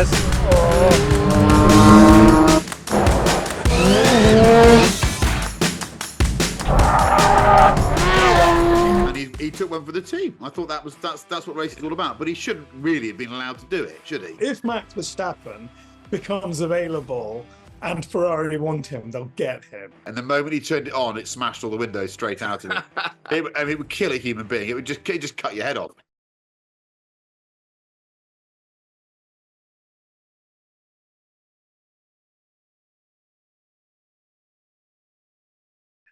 Yes. And he took one for the team. I thought that's what racing is all about. But he shouldn't really have been allowed to do it, should he? If Max Verstappen becomes available and Ferrari want him, they'll get him. And the moment he turned it on, it smashed all the windows straight out of it. It would kill a human being. It would just cut your head off.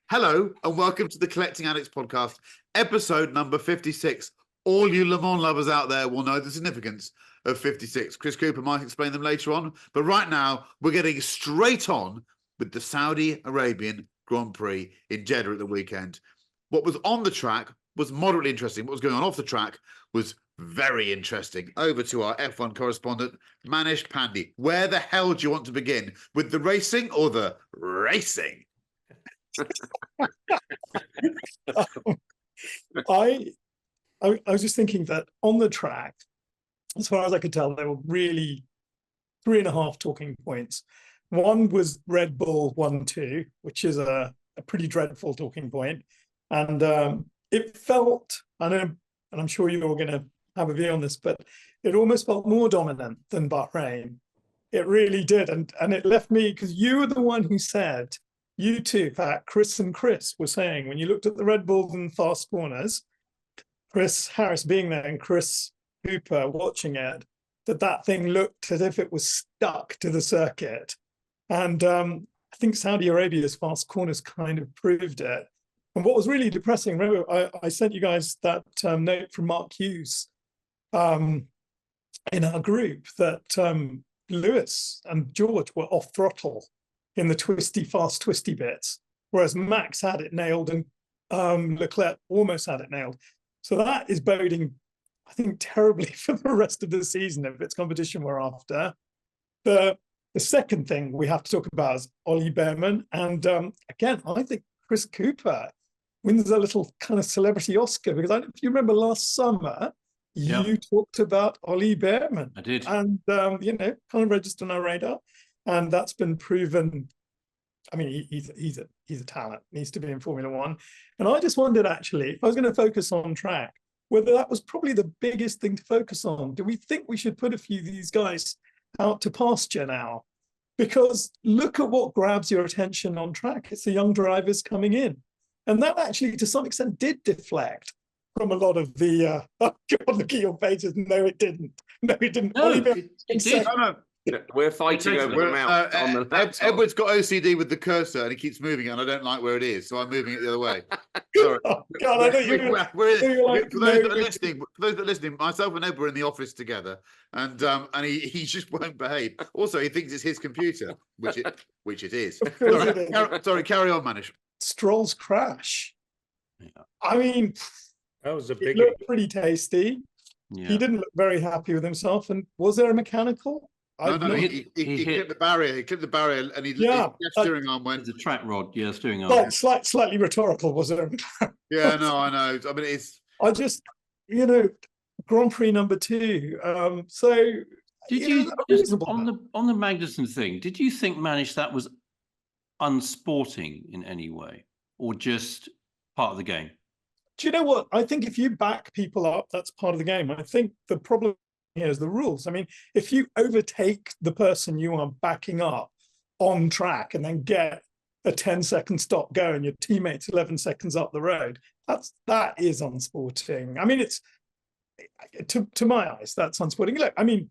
Hello and welcome to the Collecting Addicts podcast, episode number 56. All you Le Mans lovers out there will know the significance of 56. Chris Cooper might explain them later on, but right now we're getting straight on with the Saudi Arabian Grand Prix in Jeddah at the weekend. What was on the track was moderately interesting. What was going on off the track was very interesting. Over to our F1 correspondent, Manish Pandey. Where the hell do you want to begin? With the racing or the racing? I was just thinking that on the track, as far as I could tell, there were really 3.5 talking points. One was Red Bull 1-2, which is a pretty dreadful talking point. And it felt, and I'm sure you're all going to have a view on this, but it almost felt more dominant than Bahrain. It really did. And it left me, because you were the one who said, you two, in fact, Chris and Chris were saying, when you looked at the Red Bulls and fast corners, Chris Harris being there and Chris Cooper watching it, that thing looked as if it was stuck to the circuit. And I think Saudi Arabia's fast corners kind of proved it. And what was really depressing, remember, I sent you guys that note from Mark Hughes in our group that Lewis and George were off throttle in the fast twisty bits, whereas Max had it nailed and Leclerc almost had it nailed. So that is boding, I think, terribly for the rest of the season if it's competition we're after. The second thing we have to talk about is Ollie Behrman. And again, I think Chris Cooper wins a little kind of celebrity Oscar, because if you remember last summer, you talked about Ollie Behrman. I did. And, kind of registered on our radar. And that's been proven. I mean, he's a talent, needs to be in Formula One. And I just wondered, actually, if I was going to focus on track, whether that was probably the biggest thing to focus on. Do we think we should put a few of these guys out to pasture now? Because look at what grabs your attention on track. It's the young drivers coming in. And that actually, to some extent, did deflect from a lot of the, oh God, look at your faces. No, it didn't. No, it didn't. No, it did. We're fighting over the mouth on the laptop. Edward's got OCD with the cursor and he keeps moving it, and I don't like where it is, so I'm moving it the other way. Sorry. Oh, God, I thought you were For those that are listening, myself and Ed were in the office together, and he just won't behave. Also, he thinks it's his computer, which it is. Sorry, carry on, Manish. Stroll's crash. Yeah. I mean, That was a it big. looked pretty tasty. Yeah. He didn't look very happy with himself. And was there a mechanical? No, he clipped the barrier. He clipped the barrier, and his left steering arm went. The track rod, steering arm. Slightly rhetorical, was there? Yeah, no, I know. I mean, it's. I just, Grand Prix number 2. So Did you just, on the Magnussen thing? Did you think, Manish, that was unsporting in any way, or just part of the game? Do you know what? I think if you back people up, that's part of the game. I think the problem here is the rules. I mean, if you overtake the person you are backing up on track and then get a 10-second stop go and your teammate's 11 seconds up the road, that is unsporting. I mean, it's to my eyes, that's unsporting. Look, I mean,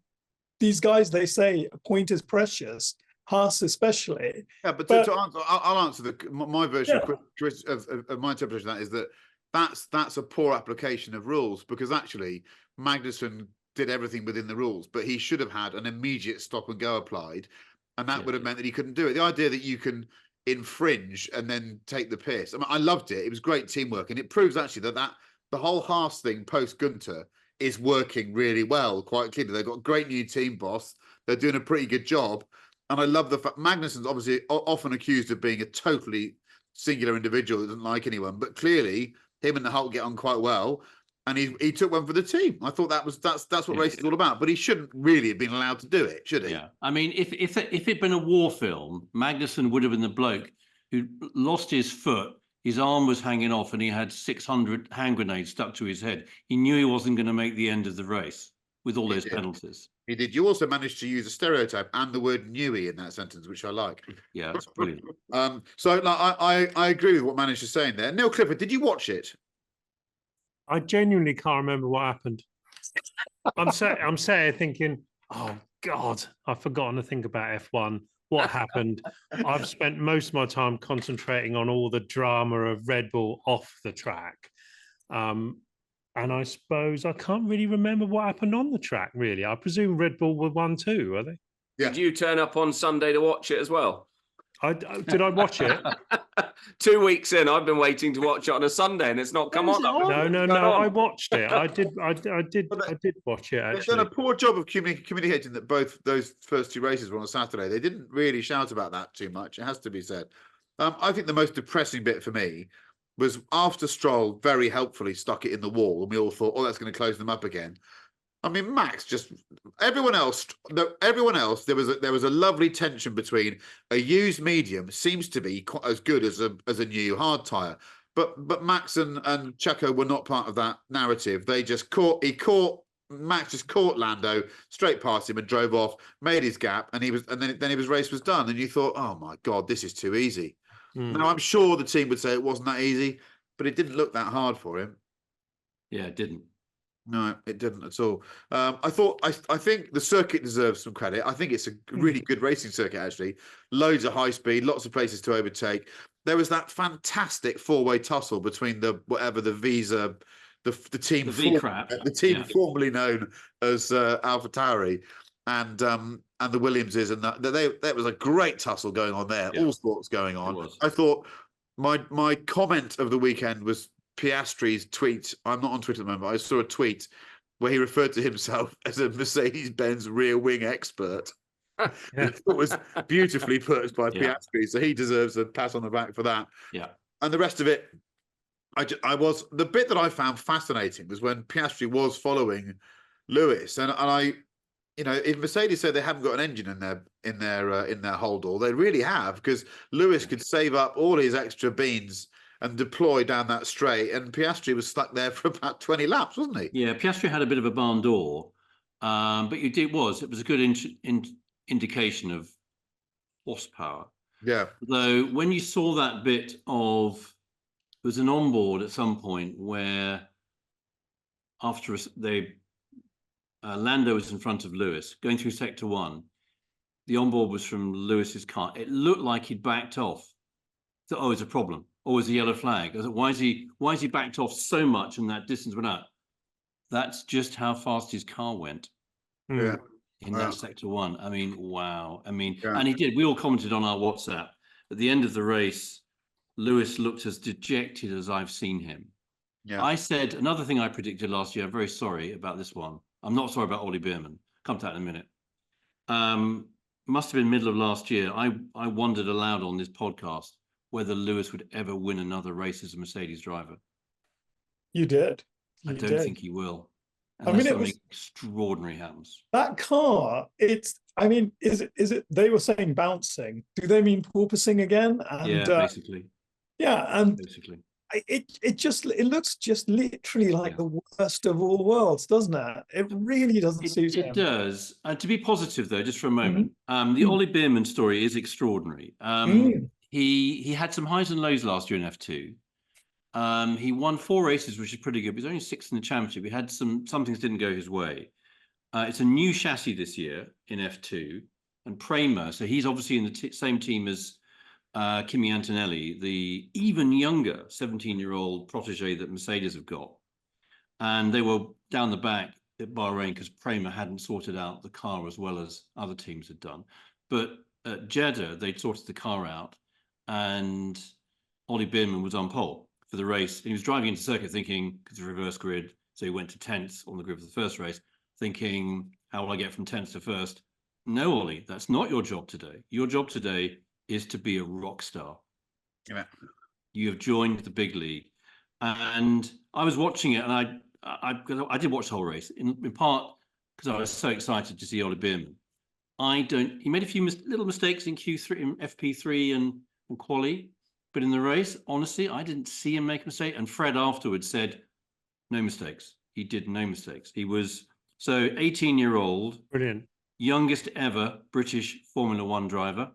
these guys, they say a point is precious, Haas especially. Yeah, but to answer, I'll answer my version of my interpretation of that is that that's a poor application of rules, because actually Magnussen did everything within the rules, but he should have had an immediate stop and go applied, and that would have meant that he couldn't do it. The idea that you can infringe and then take the piss, I mean, I loved it. It was great teamwork, and it proves actually that the whole Haas thing post Gunter is working really well. Quite clearly, they've got a great new team boss. They're doing a pretty good job, and I love the fact Magnussen's obviously often accused of being a totally singular individual that doesn't like anyone, but clearly him and the Hulk get on quite well. and he took one for the team. I thought that's what racing is all about. But he shouldn't really have been allowed to do it, should he? Yeah, I mean, if it'd been a war film, Magnussen would have been the bloke who lost his foot. His arm was hanging off, and he had 600 hand grenades stuck to his head. He knew he wasn't going to make the end of the race with all those penalties. He did. You also managed to use a stereotype and the word "newy" in that sentence, which I like. Yeah, it's brilliant. So like, I agree with what Manish is saying there. Neil Clifford, did you watch it? I genuinely can't remember what happened. I'm sat thinking, oh God, I've forgotten to think about F1. What happened? I've spent most of my time concentrating on all the drama of Red Bull off the track. And I suppose I can't really remember what happened on the track, really. I presume Red Bull were 1-2, were they? Yeah. Did you turn up on Sunday to watch it as well? Did I watch it? 2 weeks in, I've been waiting to watch it on a Sunday, and it's not come on. No. I watched it. I did watch it. Actually, they've done a poor job of communicating that both those first two races were on a Saturday. They didn't really shout about that too much. It has to be said. I think the most depressing bit for me was after Stroll very helpfully stuck it in the wall, and we all thought, "Oh, that's going to close them up again." I mean, Max just everyone else. There was a lovely tension between a used medium seems to be quite as good as a new hard tire, but Max and Checo were not part of that narrative. They just Max just caught Lando straight past him and drove off, made his gap, and then his race was done. And you thought, oh my God, this is too easy. Now I'm sure the team would say it wasn't that easy, but it didn't look that hard for him. Yeah, it didn't. No, it didn't at all. I think the circuit deserves some credit. I think it's a really good racing circuit, actually. Loads of high speed, lots of places to overtake. There was that fantastic four-way tussle between the team formerly known as AlphaTauri and the Williamses, and that was a great tussle going on there. Yeah. All sorts going on. I thought my comment of the weekend was Piastri's tweet. I'm not on Twitter at the moment. I saw a tweet where he referred to himself as a Mercedes-Benz rear wing expert. It was beautifully put by Piastri, so he deserves a pat on the back for that. Yeah, and the rest of it, the bit that I found fascinating was when Piastri was following Lewis, and I, if Mercedes said they haven't got an engine in their hold all, they really have, because Lewis could save up all his extra beans and deploy down that straight, and Piastri was stuck there for about 20 laps, wasn't he? Yeah, Piastri had a bit of a barn door, but it was a good indication of horsepower. Yeah. Though when you saw that bit of, there was an onboard at some point where after Lando was in front of Lewis going through sector 1, the onboard was from Lewis's car. It looked like he'd backed off. So, oh, it's a problem. Or was a yellow flag? I thought, why is he backed off so much and that distance went out? That's just how fast his car went. Yeah. In that sector 1. I mean, wow. I mean, and he did. We all commented on our WhatsApp. At the end of the race, Lewis looked as dejected as I've seen him. Yeah. I said, another thing I predicted last year, I'm very sorry about this one. I'm not sorry about Ollie Beerman. Come to that in a minute. Must have been middle of last year. I wondered aloud on this podcast whether Lewis would ever win another race as a Mercedes driver. You did. I don't think he will. I mean, something extraordinary happens. That car, is it, they were saying bouncing. Do they mean porpoising again? And, yeah, basically. Yeah, and basically. It looks just literally like the worst of all worlds, doesn't it? It really doesn't suit him. It does. To be positive, though, just for a moment, the Ollie Beerman story is extraordinary. He had some highs and lows last year in F2. He won 4 races, which is pretty good. But he's only 6th in the championship. He had some things didn't go his way. It's a new chassis this year in F2, and Prema. So he's obviously in the same team as Kimi Antonelli, the even younger 17-year-old protege that Mercedes have got. And they were down the back at Bahrain because Prema hadn't sorted out the car as well as other teams had done. But at Jeddah, they'd sorted the car out, and Ollie Beerman was on pole for the race. He was driving into the circuit thinking, because the reverse grid, so he went to 10th on the grid for the first race, thinking, how will I get from 10th to 1st? No, Ollie, that's not your job today. Your job today is to be a rock star. Yeah. You have joined the big league. And I was watching it, and I did watch the whole race in part because I was so excited to see Ollie Beerman. He made a few little mistakes in Q3, in FP3 and quali, but in the race, honestly, I didn't see him make a mistake. And Fred afterwards said, no mistakes. He did no mistakes. He was 18-year-old, Brilliant, youngest ever British Formula One driver,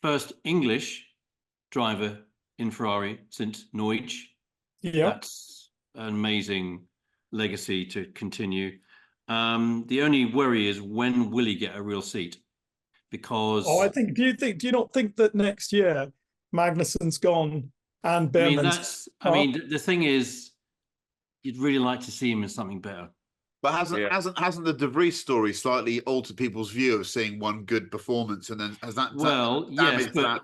first English driver in Ferrari since Neutsch. Yeah. That's an amazing legacy to continue. The only worry is, when will he get a real seat? Because do you not think that next year Magnussen's gone and Beerman's the thing is, you'd really like to see him in something better. But hasn't the De Vries story slightly altered people's view of seeing one good performance, and then has that? Well, yes, but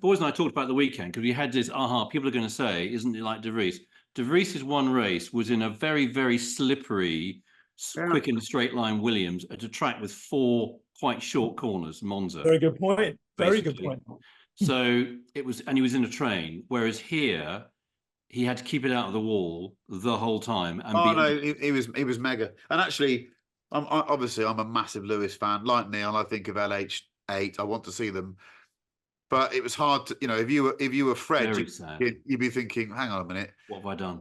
boys and I talked about the weekend, because we had this. People are going to say, isn't it like De Vries? De Vries's one race was in a very, very slippery, quick in a straight line Williams at a track with 4 quite short corners, Monza. Very good point. Very basically. good point. So it was, and he was in a train, whereas here he had to keep it out of the wall the whole time. And he was mega. And actually, I'm a massive Lewis fan. Like Neil, I think of LH8. I want to see them, but it was hard to, if you were Fred, you'd be thinking, hang on a minute, what have I done?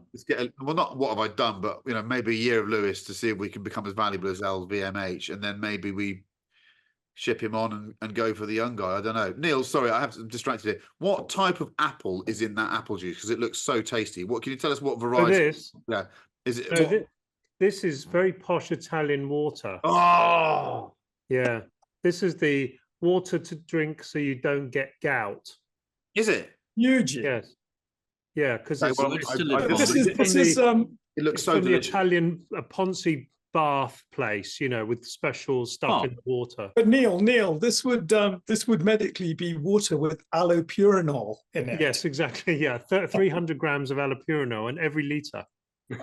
Not what have I done, but maybe a year of Lewis to see if we can become as valuable as LVMH, and then maybe we ship him on and go for the young guy. I don't know. Neil, sorry, I'm distracted here. What type of apple is in that apple juice? Because it looks so tasty. What can you tell us? What variety? Yeah, is it? This is very posh Italian water. Oh, yeah. This is the water to drink so you don't get gout. Is it? Huge. Yes. Yeah, because this is it looks so delicious. The Italian Ponzi bath place, with special stuff in the water. But Neil, this would medically be water with allopurinol in it. Yes, exactly. Yeah, 300 grams of allopurinol in every litre.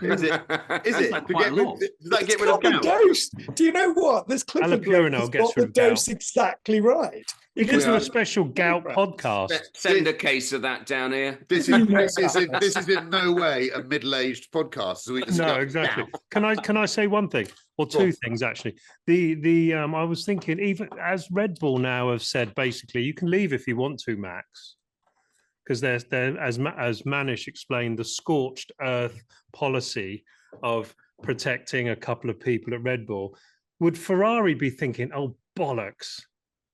Is it? Does that get rid of gout? Dose. Do you know what? This Clifford allopurinol gets got the dose exactly right. You can do a special gout podcast. Send a case of that down here. This is in no way a middle-aged podcast. So no, exactly. Can I say one thing or two things actually? I was thinking, even as Red Bull now have said, basically you can leave if you want to, Max, because there's as Manish explained, the scorched earth policy of protecting a couple of people at Red Bull. Would Ferrari be thinking, oh bollocks,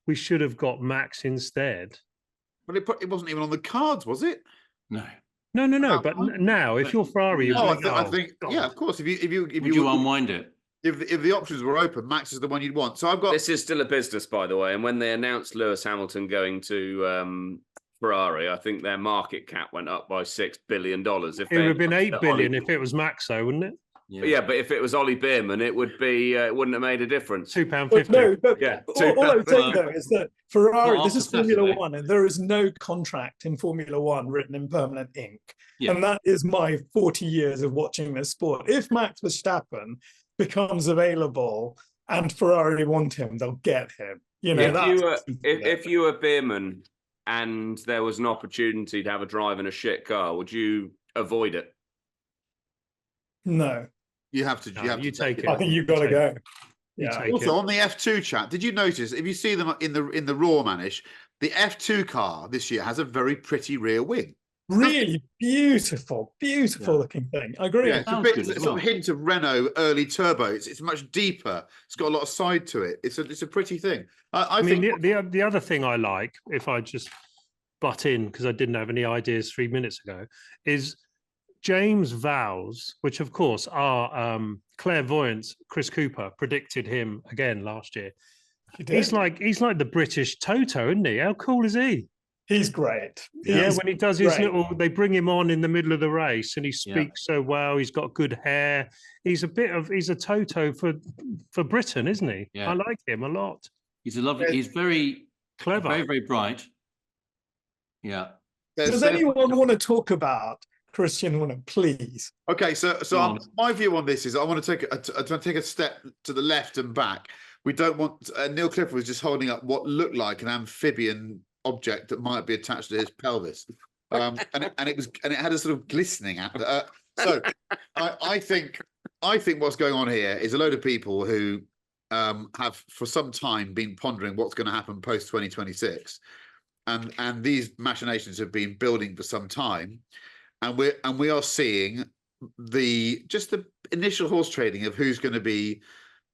we should have got Max instead? But it wasn't even on the cards, was it? No. But now, if you're Ferrari, I think, yeah, of course. If you unwind it, if the options were open, Max is the one you'd want. So I've got. This is still a business, by the way. And when they announced Lewis Hamilton going to Ferrari, I think their market cap went up by $6 billion. It would have been $8 billion if it was Max, though, wouldn't it? Yeah, but if it was Ollie Beerman, it would be. It wouldn't have made a difference. £2.50. No, but yeah. All I would say though is that Ferrari. This is Formula One, and there is no contract in Formula One written in permanent ink. Yeah. And that is my 40 years of watching this sport. If Max Verstappen becomes available and Ferrari want him, they'll get him. If you were Beerman and there was an opportunity to have a drive in a shit car, would you avoid it? No. You have to. You take it. I think you've got to go. Yeah. Also, on the F2 chat, did you notice? If you see them in the raw, Manish, the F2 car this year has a very pretty rear wing. Really beautiful looking thing. I agree. Yeah, it's a sort of hint of Renault early turbo. It's much deeper. It's got a lot of side to it. It's a pretty thing. I think the other thing I like, if I just butt in because I didn't have any ideas 3 minutes ago, is James Vowles, which of course our clairvoyant Chris Cooper predicted him again last year. He's like the British Toto, isn't he? How cool is he? He's great. When he does his they bring him on in the middle of the race, and he speaks so well. He's got good hair. He's a Toto for Britain, isn't he? Yeah. I like him a lot. He's a lovely. He's very clever, very, very bright. Yeah. Does anyone want to talk about Christian Horner, please? Okay, so my view on this is I want to take a step to the left and back. We don't want Neil Clifford was just holding up what looked like an amphibian object that might be attached to his pelvis, and it had a sort of glistening. So I think what's going on here is a load of people who have for some time been pondering what's going to happen post 2026, and these machinations have been building for some time, and we are seeing the initial horse trading of who's going to be,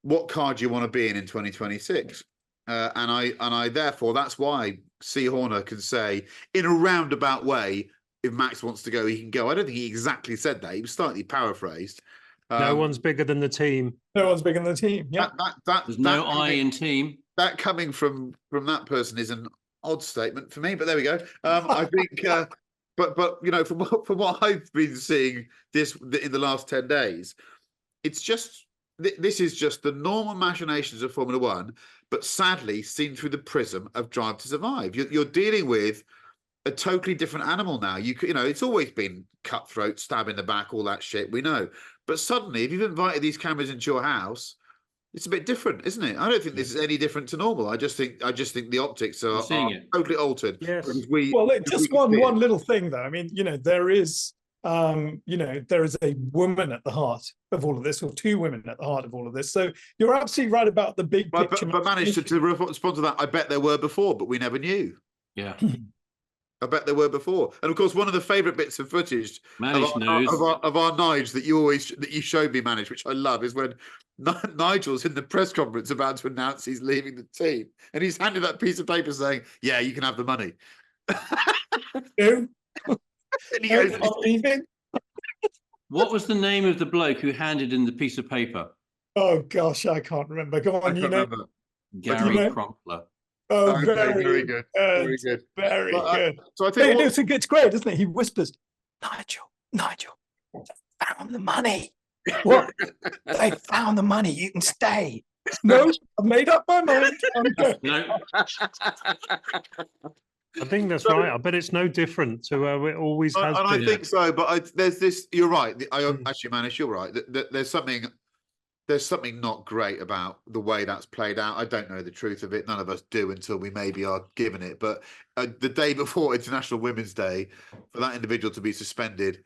what car do you want to be in 2026, and I therefore that's why C. Horner can say in a roundabout way, if Max wants to go, he can go. I don't think he exactly said that. He was slightly paraphrased. No one's bigger than the team. No one's bigger than the team. Yeah, There's no I in team. That coming from that person is an odd statement for me, but there we go. I think, but you know, from what I've been seeing in the last 10 days, it's just this is just the normal machinations of Formula One, but sadly seen through the prism of Drive to Survive. You're dealing with a totally different animal now. You know, it's always been cutthroat, stab in the back, all that shit. We know, but suddenly, if you've invited these cameras into your house, it's a bit different, isn't it? I don't think this is any different to normal. I just think the optics are totally altered. Yes. Just one little thing though. I mean, you know, there is a woman at the heart of all of this, or two women at the heart of all of this. So you're absolutely right about the big picture. But managed to respond to that. I bet there were before, but we never knew. Yeah. I bet there were before. And of course, one of the favourite bits of footage of our Nige that you showed me, Manish, which I love, is when Nigel's in the press conference about to announce he's leaving the team, and he's handed that piece of paper saying, "Yeah, you can have the money." And he goes, leaving. What was the name of the bloke who handed in the piece of paper? Oh gosh, I can't remember. Go on, remember. Gary Crumpler. Oh, okay, very good. Very good. Very good. So I think it's great, isn't it? He whispers, Nigel, found the money. What? They found the money. You can stay. No, I've made up my mind. No. I think that's right. I bet it's no different to it always has been. I think so, but there's this. You're right. Actually, Manish, you're right. There's something not great about the way that's played out. I don't know the truth of it. None of us do until we maybe are given it. But the day before International Women's Day, for that individual to be suspended,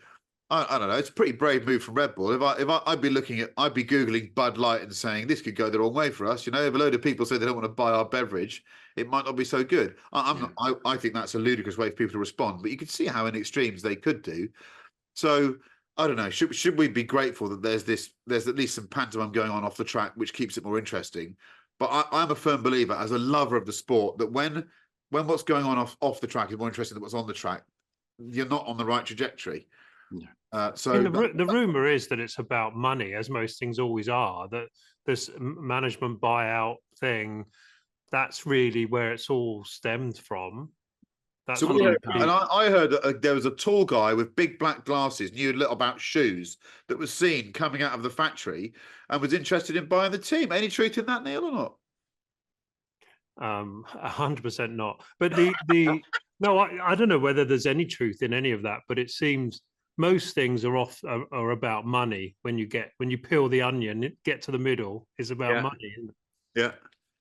I don't know. It's a pretty brave move from Red Bull. I'd be Googling Bud Light and saying this could go the wrong way for us. You know, if a load of people say they don't want to buy our beverage, it might not be so good. I think that's a ludicrous way for people to respond. But you can see how in extremes they could do. So I don't know. Should we be grateful that there's at least some pantomime going on off the track, which keeps it more interesting? But I'm a firm believer, as a lover of the sport, that when what's going on off the track is more interesting than what's on the track, you're not on the right trajectory. So the rumor is that it's about money, as most things always are. That this management buyout thing, that's really where it's all stemmed from. And I heard that there was a tall guy with big black glasses, knew a little about shoes, that was seen coming out of the factory and was interested in buying the team. Any truth in that, Neil, or not? 100% not. But no, I don't know whether there's any truth in any of that. But it seems most things are about money. When you peel the onion, get to the middle, is about money. Yeah.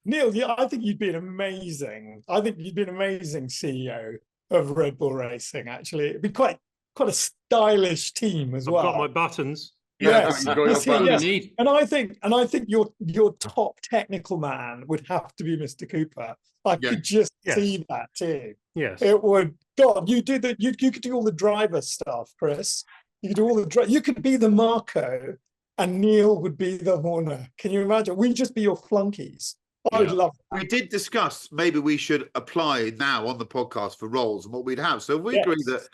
Neil, I think you'd be an amazing CEO of Red Bull Racing. Actually, it'd be quite a stylish team as well. I've got my buttons. Yes, yes. And I think your top technical man would have to be Mr. Cooper. I could just see that too. Yes, it would. God, you do that. You could do all the driver stuff, Chris. You could do all the. You could be the Marco, and Neil would be the Horner. Can you imagine? We'd just be your flunkies. I would love that. We did discuss maybe we should apply now on the podcast for roles and what we'd have. So we agree that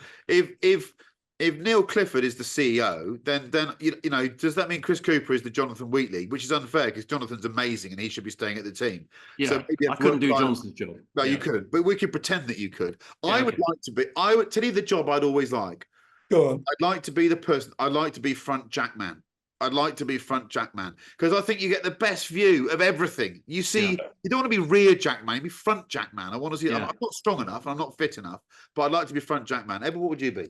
if Neil Clifford is the CEO, then you know, does that mean Chris Cooper is the Jonathan Wheatley? Which is unfair because Jonathan's amazing and he should be staying at the team. Yeah, so I couldn't do Jonathan's job. No, you couldn't, but we could pretend that you could. I would tell you the job I'd always like. Go on. I'd like to be the person. I'd like to be front jackman. I'd like to be front jackman because I think you get the best view of everything. You see, you don't want to be rear jackman, you be front jackman. I want to see. I'm not strong enough. I'm not fit enough, but I'd like to be front jackman. Edward, what would you be?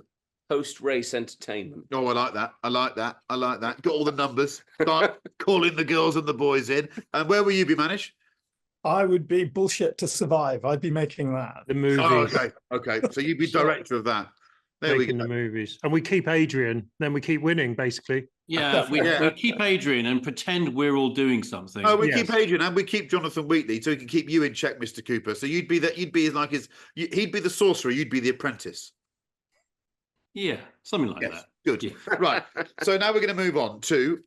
Post-race entertainment. Oh, I like that. I like that. I like that. Got all the numbers. Start calling the girls and the boys in. And where will you be, Manish? I would be Bullshit to Survive. I'd be making that. The movie. Oh, okay. So you'd be director of that. There we making go. the movies. And we keep Adrian, then we keep winning, basically. Yeah, we keep Adrian and pretend we're all doing something. Oh, we keep Adrian and we keep Jonathan Wheatley, so he can keep you in check, Mr. Cooper. So he'd be the sorcerer, you'd be the apprentice. Yeah, something like that. Good. Yeah. Right. So now we're going to move on to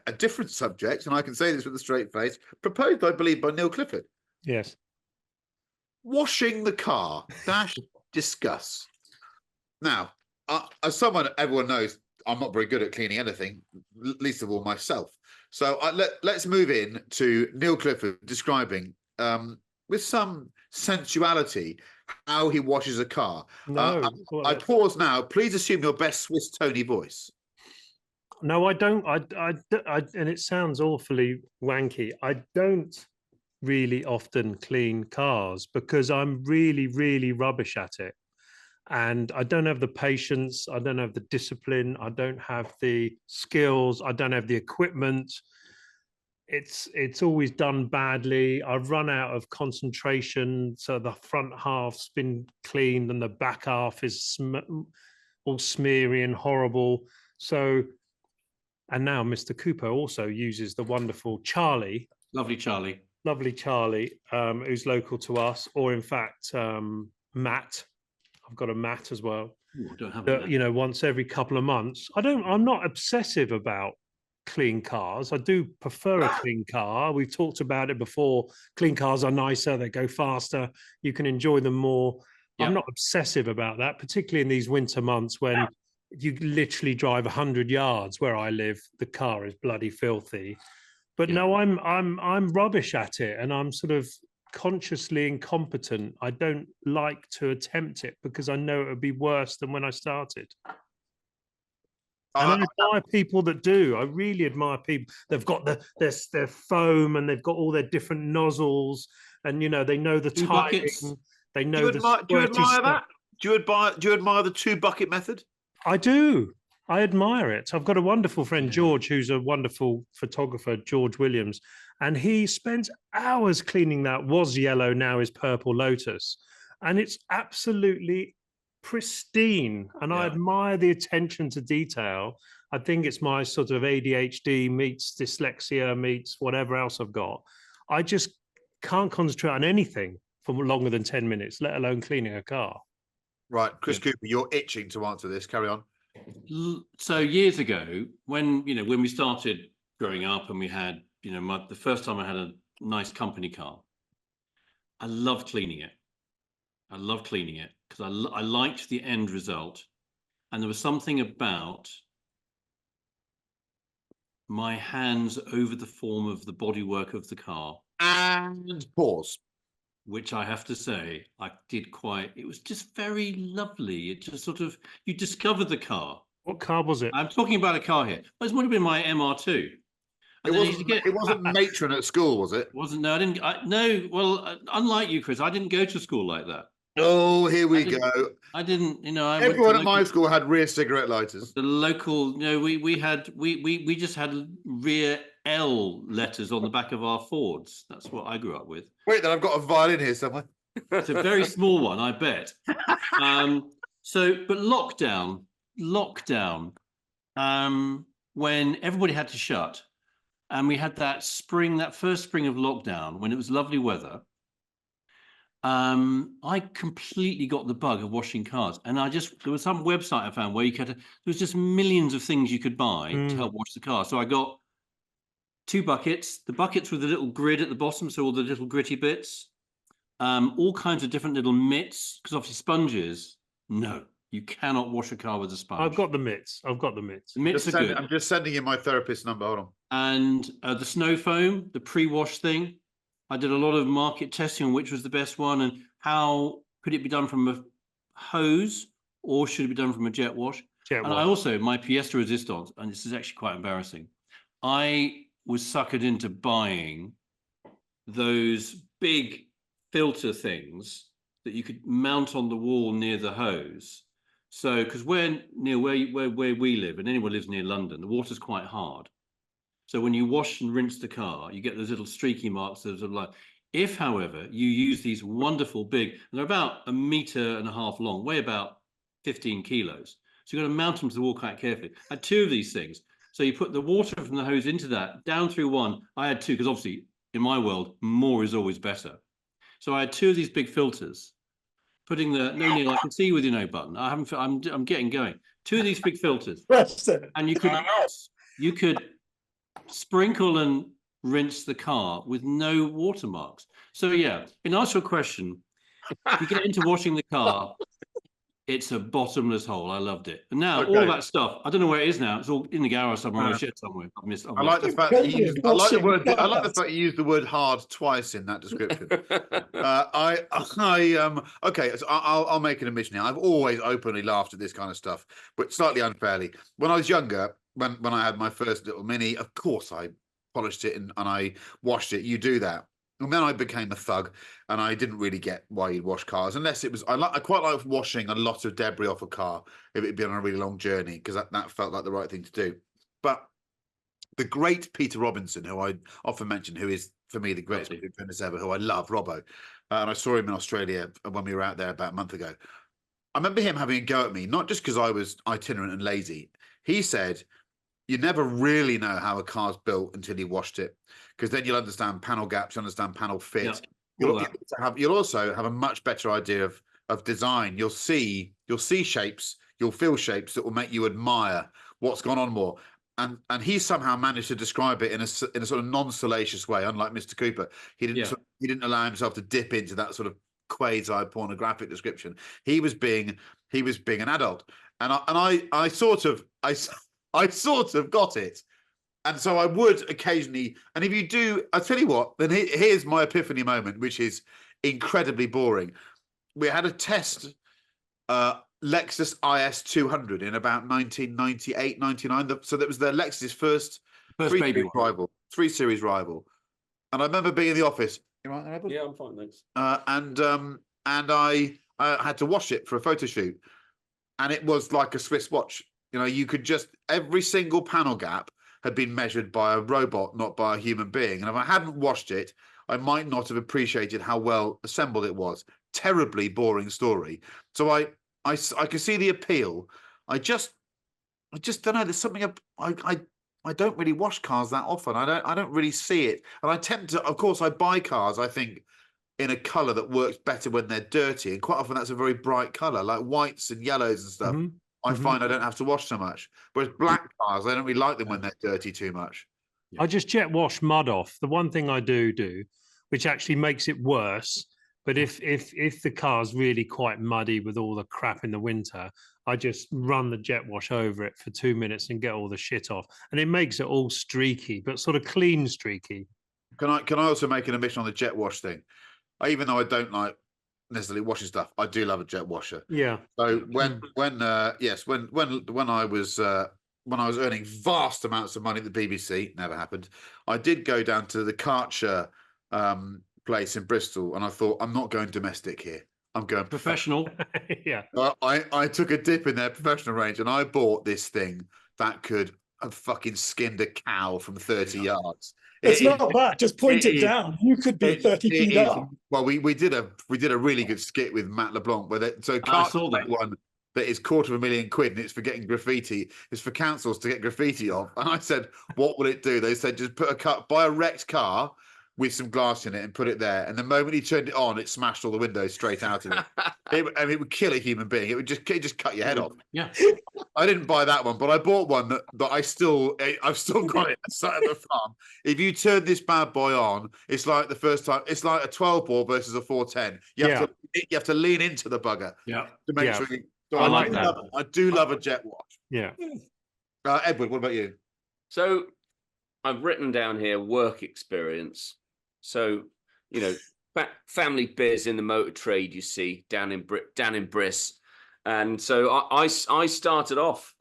a different subject, and I can say this with a straight face, proposed, I believe, by Neil Clifford. Yes. Washing the car. Discuss. Now, as someone everyone knows, I'm not very good at cleaning anything, least of all myself. So let's move in to Neil Clifford describing with some sensuality how he washes a car. No, I pause now. Please assume your best Swiss Tony voice. No, I don't. I, and it sounds awfully wanky. I don't really often clean cars because I'm really, really rubbish at it. And I don't have the patience. I don't have the discipline. I don't have the skills. I don't have the equipment. It's always done badly. I've run out of concentration. So the front half's been cleaned and the back half is all smeary and horrible. So, and now Mr. Cooper also uses the wonderful Charlie. Lovely Charlie, who's local to us, or in fact, Matt. I've got a Matt as well. Ooh, I don't have that, you know, once every couple of months. I'm not obsessive about clean cars. I do prefer a clean car. We've talked about it before. Clean cars are nicer. They go faster. You can enjoy them more. Yeah. I'm not obsessive about that, particularly in these winter months when you literally drive 100 yards where I live. The car is bloody filthy. But no, I'm rubbish at it, and I'm sort of consciously incompetent. I don't like to attempt it because I know it would be worse than when I started. And I admire people that do. I really admire people. They've got their foam and they've got all their different nozzles, and you know they know the timing. They know Do you admire that? Do you admire the 2-bucket method? I do. I admire it. I've got a wonderful friend, George, who's a wonderful photographer, George Williams, and he spends hours cleaning that. Was yellow, now is purple Lotus, and it's absolutely pristine. And I admire the attention to detail. I think it's my sort of ADHD meets dyslexia meets whatever else I've got. I just can't concentrate on anything for longer than 10 minutes, let alone cleaning a car. Right, Chris Cooper, you're itching to answer this. Carry on. So years ago, when we started growing up, and we had the first time I had a nice company car, I loved cleaning it. Because I liked the end result, and there was something about my hands over the form of the bodywork of the car. And pause. Which I have to say, I did quite. It was just very lovely. It just sort of, you discovered the car. What car was it? I'm talking about a car here. Well, it would have been my MR2. It wasn't matron at school, was it? Wasn't. No, I didn't. No. Well, unlike you, Chris, I didn't go to school like that. Oh, here we go. I didn't. Everyone at my school had rear cigarette lighters. The local. We just had rear L letters on the back of our Fords. That's what I grew up with. Wait, then I've got a violin here somewhere. It's a very small one, I bet. But lockdown. When everybody had to shut, and we had that first spring of lockdown when it was lovely weather. I completely got the bug of washing cars, and there was some website I found where there was just millions of things you could buy to help wash the car. So I got 2 buckets, the buckets with a little grid at the bottom, so all the little gritty bits, all kinds of different little mitts, because obviously sponges, no, you cannot wash a car with a sponge. I've got the mitts. The mitts are good. I'm just sending you my therapist's number. Hold on. And the snow foam, the pre-wash thing. I did a lot of market testing on which was the best one and how could it be done from a hose or should it be done from a jet wash. I also, my pièce de résistance, and this is actually quite embarrassing, I was suckered into buying those big filter things that you could mount on the wall near the hose. So, because where we live, and anyone lives near London, the water's quite hard. So when you wash and rinse the car, you get those little streaky marks that are sort of like. If, however, you use these wonderful big, and they're about 1.5 meters long, weigh about 15 kilos. So you've got to mount them to the wall quite carefully. I had 2 of these things. So you put the water from the hose into that, down through one. I had 2, because obviously in my world, more is always better. So I had 2 of these big filters, putting the, no, Neil, I can see with your no button. I'm getting going. 2 of these big filters. And you could sprinkle and rinse the car with no watermarks. So yeah, in answer to your question, if you get into washing the car, it's a bottomless hole. I loved it. And now all of that stuff, I don't know where it is now. It's all in the garage somewhere. I shit somewhere. I like the fact that you used, I like the fact you used the word hard twice in that description. Okay, so I'll make an admission here. I've always openly laughed at this kind of stuff, but slightly unfairly. When I was younger, when I had my first little Mini, of course I polished it and I washed it. You do that. And then I became a thug, and I didn't really get why you'd wash cars, unless it was. I quite like washing a lot of debris off a car if it'd been on a really long journey, because that felt like the right thing to do. But the great Peter Robinson, who I often mention, who is for me the greatest fitness ever, who I love, Robbo, and I saw him in Australia when we were out there about a month ago. I remember him having a go at me, not just because I was itinerant and lazy. He said, "You never really know how a car's built until you washed it, because then you'll understand panel gaps, you understand panel fit. Yeah, you'll also have a much better idea of design. You'll see shapes, you'll feel shapes that will make you admire what's gone on more." And he somehow managed to describe it in a sort of non-salacious way, unlike Mr. Cooper. He didn't allow himself to dip into that sort of quasi pornographic description. He was being an adult, and I sort of got it. And so I would occasionally, and if you do, I tell you what, then here's my epiphany moment, which is incredibly boring. We had a test Lexus IS 200 in about 1998, 99. So that was the Lexus first three series rival. And I remember being in the office. You right there, Edward? Yeah, I'm fine, thanks. And I had to wash it for a photo shoot, and it was like a Swiss watch. You know, you could just, every single panel gap had been measured by a robot, not by a human being. And if I hadn't washed it, I might not have appreciated how well assembled it was. Terribly boring story. So I could see the appeal. I just don't know. There's something I don't really wash cars that often. I don't really see it. And I tend to, of course, I buy cars, I think, in a colour that works better when they're dirty. And quite often that's a very bright colour, like whites and yellows and stuff. Mm-hmm. I find I don't have to wash so much. Whereas black cars, I don't really like them when they're dirty too much. I just jet wash mud off. The one thing I do, which actually makes it worse, but if the car's really quite muddy with all the crap in the winter, I just run the jet wash over it for 2 minutes and get all the shit off. And it makes it all streaky, but sort of clean streaky. Can I also make an admission on the jet wash thing? Even though I don't like necessarily washing stuff, I do love a jet washer. Yeah. So when I was earning vast amounts of money at the BBC, never happened, I did go down to the Karcher place in Bristol, and I thought, I'm not going domestic here. I'm going professional. Yeah. I took a dip in their professional range, and I bought this thing that could have fucking skinned a cow from 30 yards. It's not that. Just point it down. You could be 30 feet up. Well, we did a really good skit with Matt LeBlanc where I saw that one that is £250,000 and it's for getting graffiti. It's for councils to get graffiti off. And I said, what will it do? They said, just buy a wrecked car with some glass in it and put it there. And the moment he turned it on, it smashed all the windows straight out of it. It would kill a human being. It would just cut your head off. Yeah. I didn't buy that one, but I bought one that I've still got it sat at the farm. If you turn this bad boy on, it's like the first time. It's like a 12 ball versus a 410. You have to lean into the bugger. Yeah. To make sure. So I like that. I do love a jet wash. Yeah. Edward, what about you? So I've written down here work experience. So, you know, family biz in the motor trade, you see, down in Briss. And so I started off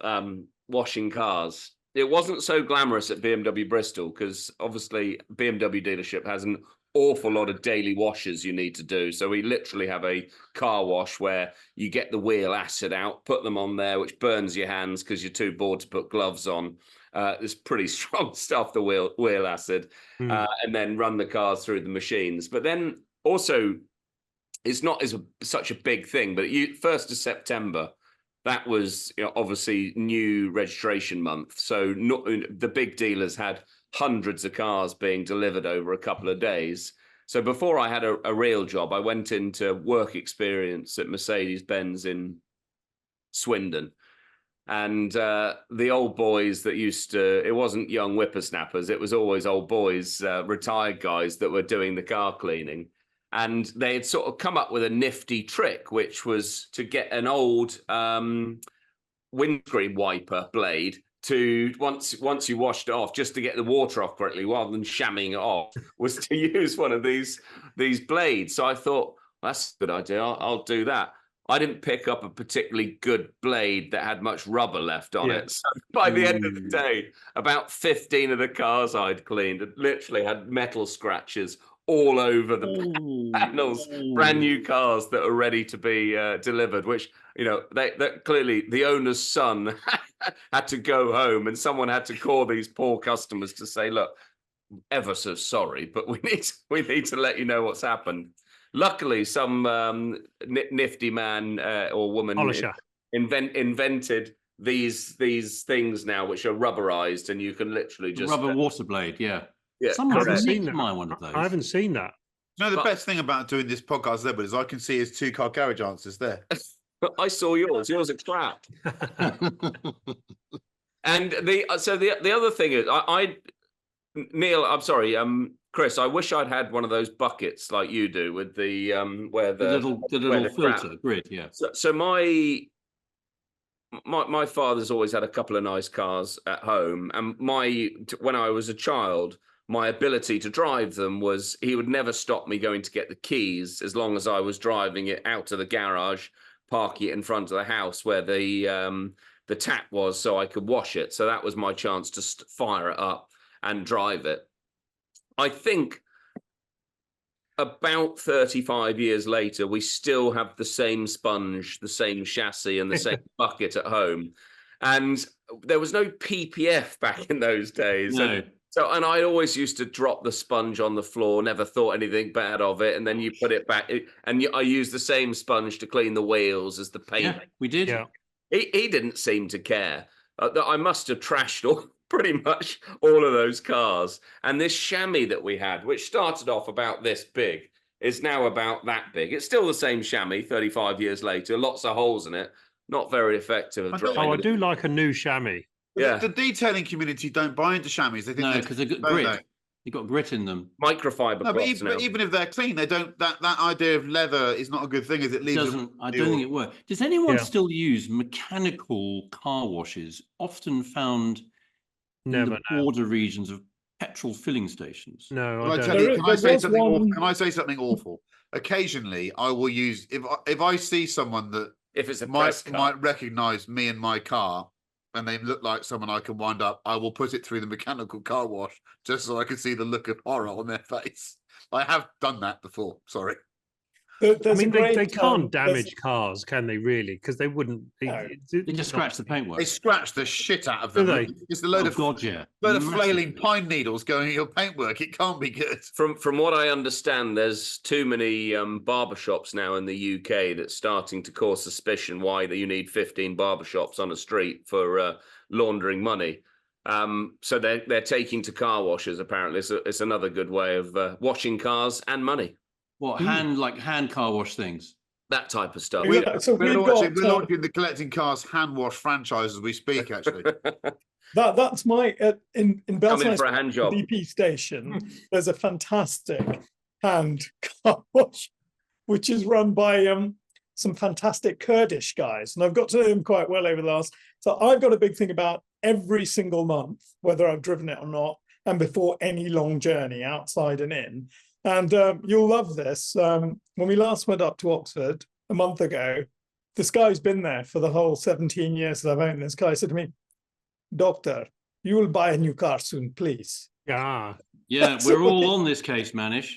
washing cars. It wasn't so glamorous at BMW Bristol because obviously BMW dealership has an awful lot of daily washes you need to do. So we literally have a car wash where you get the wheel acid out, put them on there, which burns your hands because you're too bored to put gloves on. It's pretty strong stuff, the wheel acid, and then run the cars through the machines. But then also, it's not such a big thing, but 1st of September, that was obviously new registration month. So the big dealers had hundreds of cars being delivered over a couple of days. So before I had a real job, I went into work experience at Mercedes-Benz in Swindon. And the old boys that used to, it wasn't young whippersnappers, it was always old boys, retired guys that were doing the car cleaning. And they had sort of come up with a nifty trick, which was to get an old windscreen wiper blade to, once you washed it off, just to get the water off correctly, rather than shamming it off, was to use one of these blades. So I thought, well, that's a good idea, I'll do that. I didn't pick up a particularly good blade that had much rubber left on it. So by the end of the day, about 15 of the cars I'd cleaned literally had metal scratches all over the panels. Brand new cars that are ready to be delivered, which, that clearly the owner's son had to go home, and someone had to call these poor customers to say, look, ever so sorry, but we need to let you know what's happened. Luckily, some nifty man or woman invented these things now, which are rubberized, and you can literally just rubber water blade. Yeah, Someone has seen one of those. I haven't seen that. No, the best thing about doing this podcast, Edward, is I can see his 2-car garage answers there. I saw yours. Yours are crap. And the other thing is, Neil, I'm sorry, Chris, I wish I'd had one of those buckets like you do with the where the little filter grid. Yeah. So my father's always had a couple of nice cars at home, and when I was a child, my ability to drive them was he would never stop me going to get the keys as long as I was driving it out to the garage, parking it in front of the house where the tap was, so I could wash it. So that was my chance to fire it up and drive it. I think about 35 years later, we still have the same sponge, the same chassis, and the same bucket at home. And there was no PPF back in those days. No. And I always used to drop the sponge on the floor, never thought anything bad of it. And then you put it back, and I used the same sponge to clean the wheels as the paint. Yeah, we did. Yeah. He didn't seem to care. I must have trashed pretty much all of those cars. And this chamois that we had, which started off about this big, is now about that big. It's still the same chamois 35 years later, lots of holes in it, not very effective. I do like a new chamois. Yeah. The detailing community don't buy into chamois. They think because they've got grit. They've got grit in them. Microfiber. No, but even if they're clean, they don't. That idea of leather is not a good thing, as it leaves. I don't think it works. Does anyone still use mechanical car washes, often found in the border regions of petrol filling stations? No, I don't. Can I say something awful? Occasionally, I will use if I see someone that if it's a might recognise me and my car, and they look like someone I can wind up, I will put it through the mechanical car wash just so I can see the look of horror on their face. I have done that before. Sorry. I mean, they can't damage cars, can they, really? Because they wouldn't. They just scratch the paintwork. They scratch the shit out of them. Do they? It's a load of flailing pine needles going in your paintwork. It can't be good. From what I understand, there's too many barbershops now in the UK that's starting to cause suspicion why you need 15 barbershops on a street for laundering money. So they're taking to car washers, apparently. So it's another good way of washing cars and money. What, hand car wash things? That type of stuff. We're launching the Collecting Cars hand wash franchise as we speak, actually. That's my in Belfast for a hand job. BP station. There's a fantastic hand car wash, which is run by some fantastic Kurdish guys, and I've got to know them quite well over the last. So I've got a big thing about every single month, whether I've driven it or not, and before any long journey outside and in. And you'll love this. When we last went up to Oxford a month ago, this guy's been there for the whole 17 years that I've owned this guy. Said to me, "Doctor, you will buy a new car soon, please." Yeah. Yeah, we're all on this case, Manish.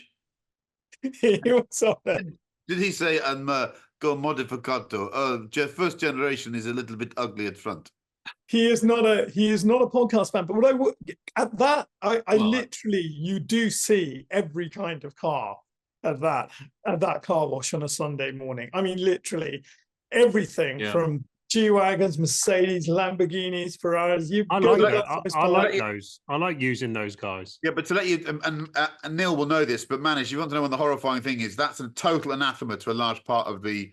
He was on it. Did he say, go modificato? First generation is a little bit ugly at front. He is not a podcast fan, but what I would at that I literally, you do see every kind of car at that car wash on a Sunday morning. I mean, literally everything from G-Wagons, Mercedes, Lamborghinis, Ferraris. I like those. I like using those guys. Yeah, but to let you, and Neil will know this, but Manish, you want to know what the horrifying thing is? That's a total anathema to a large part of the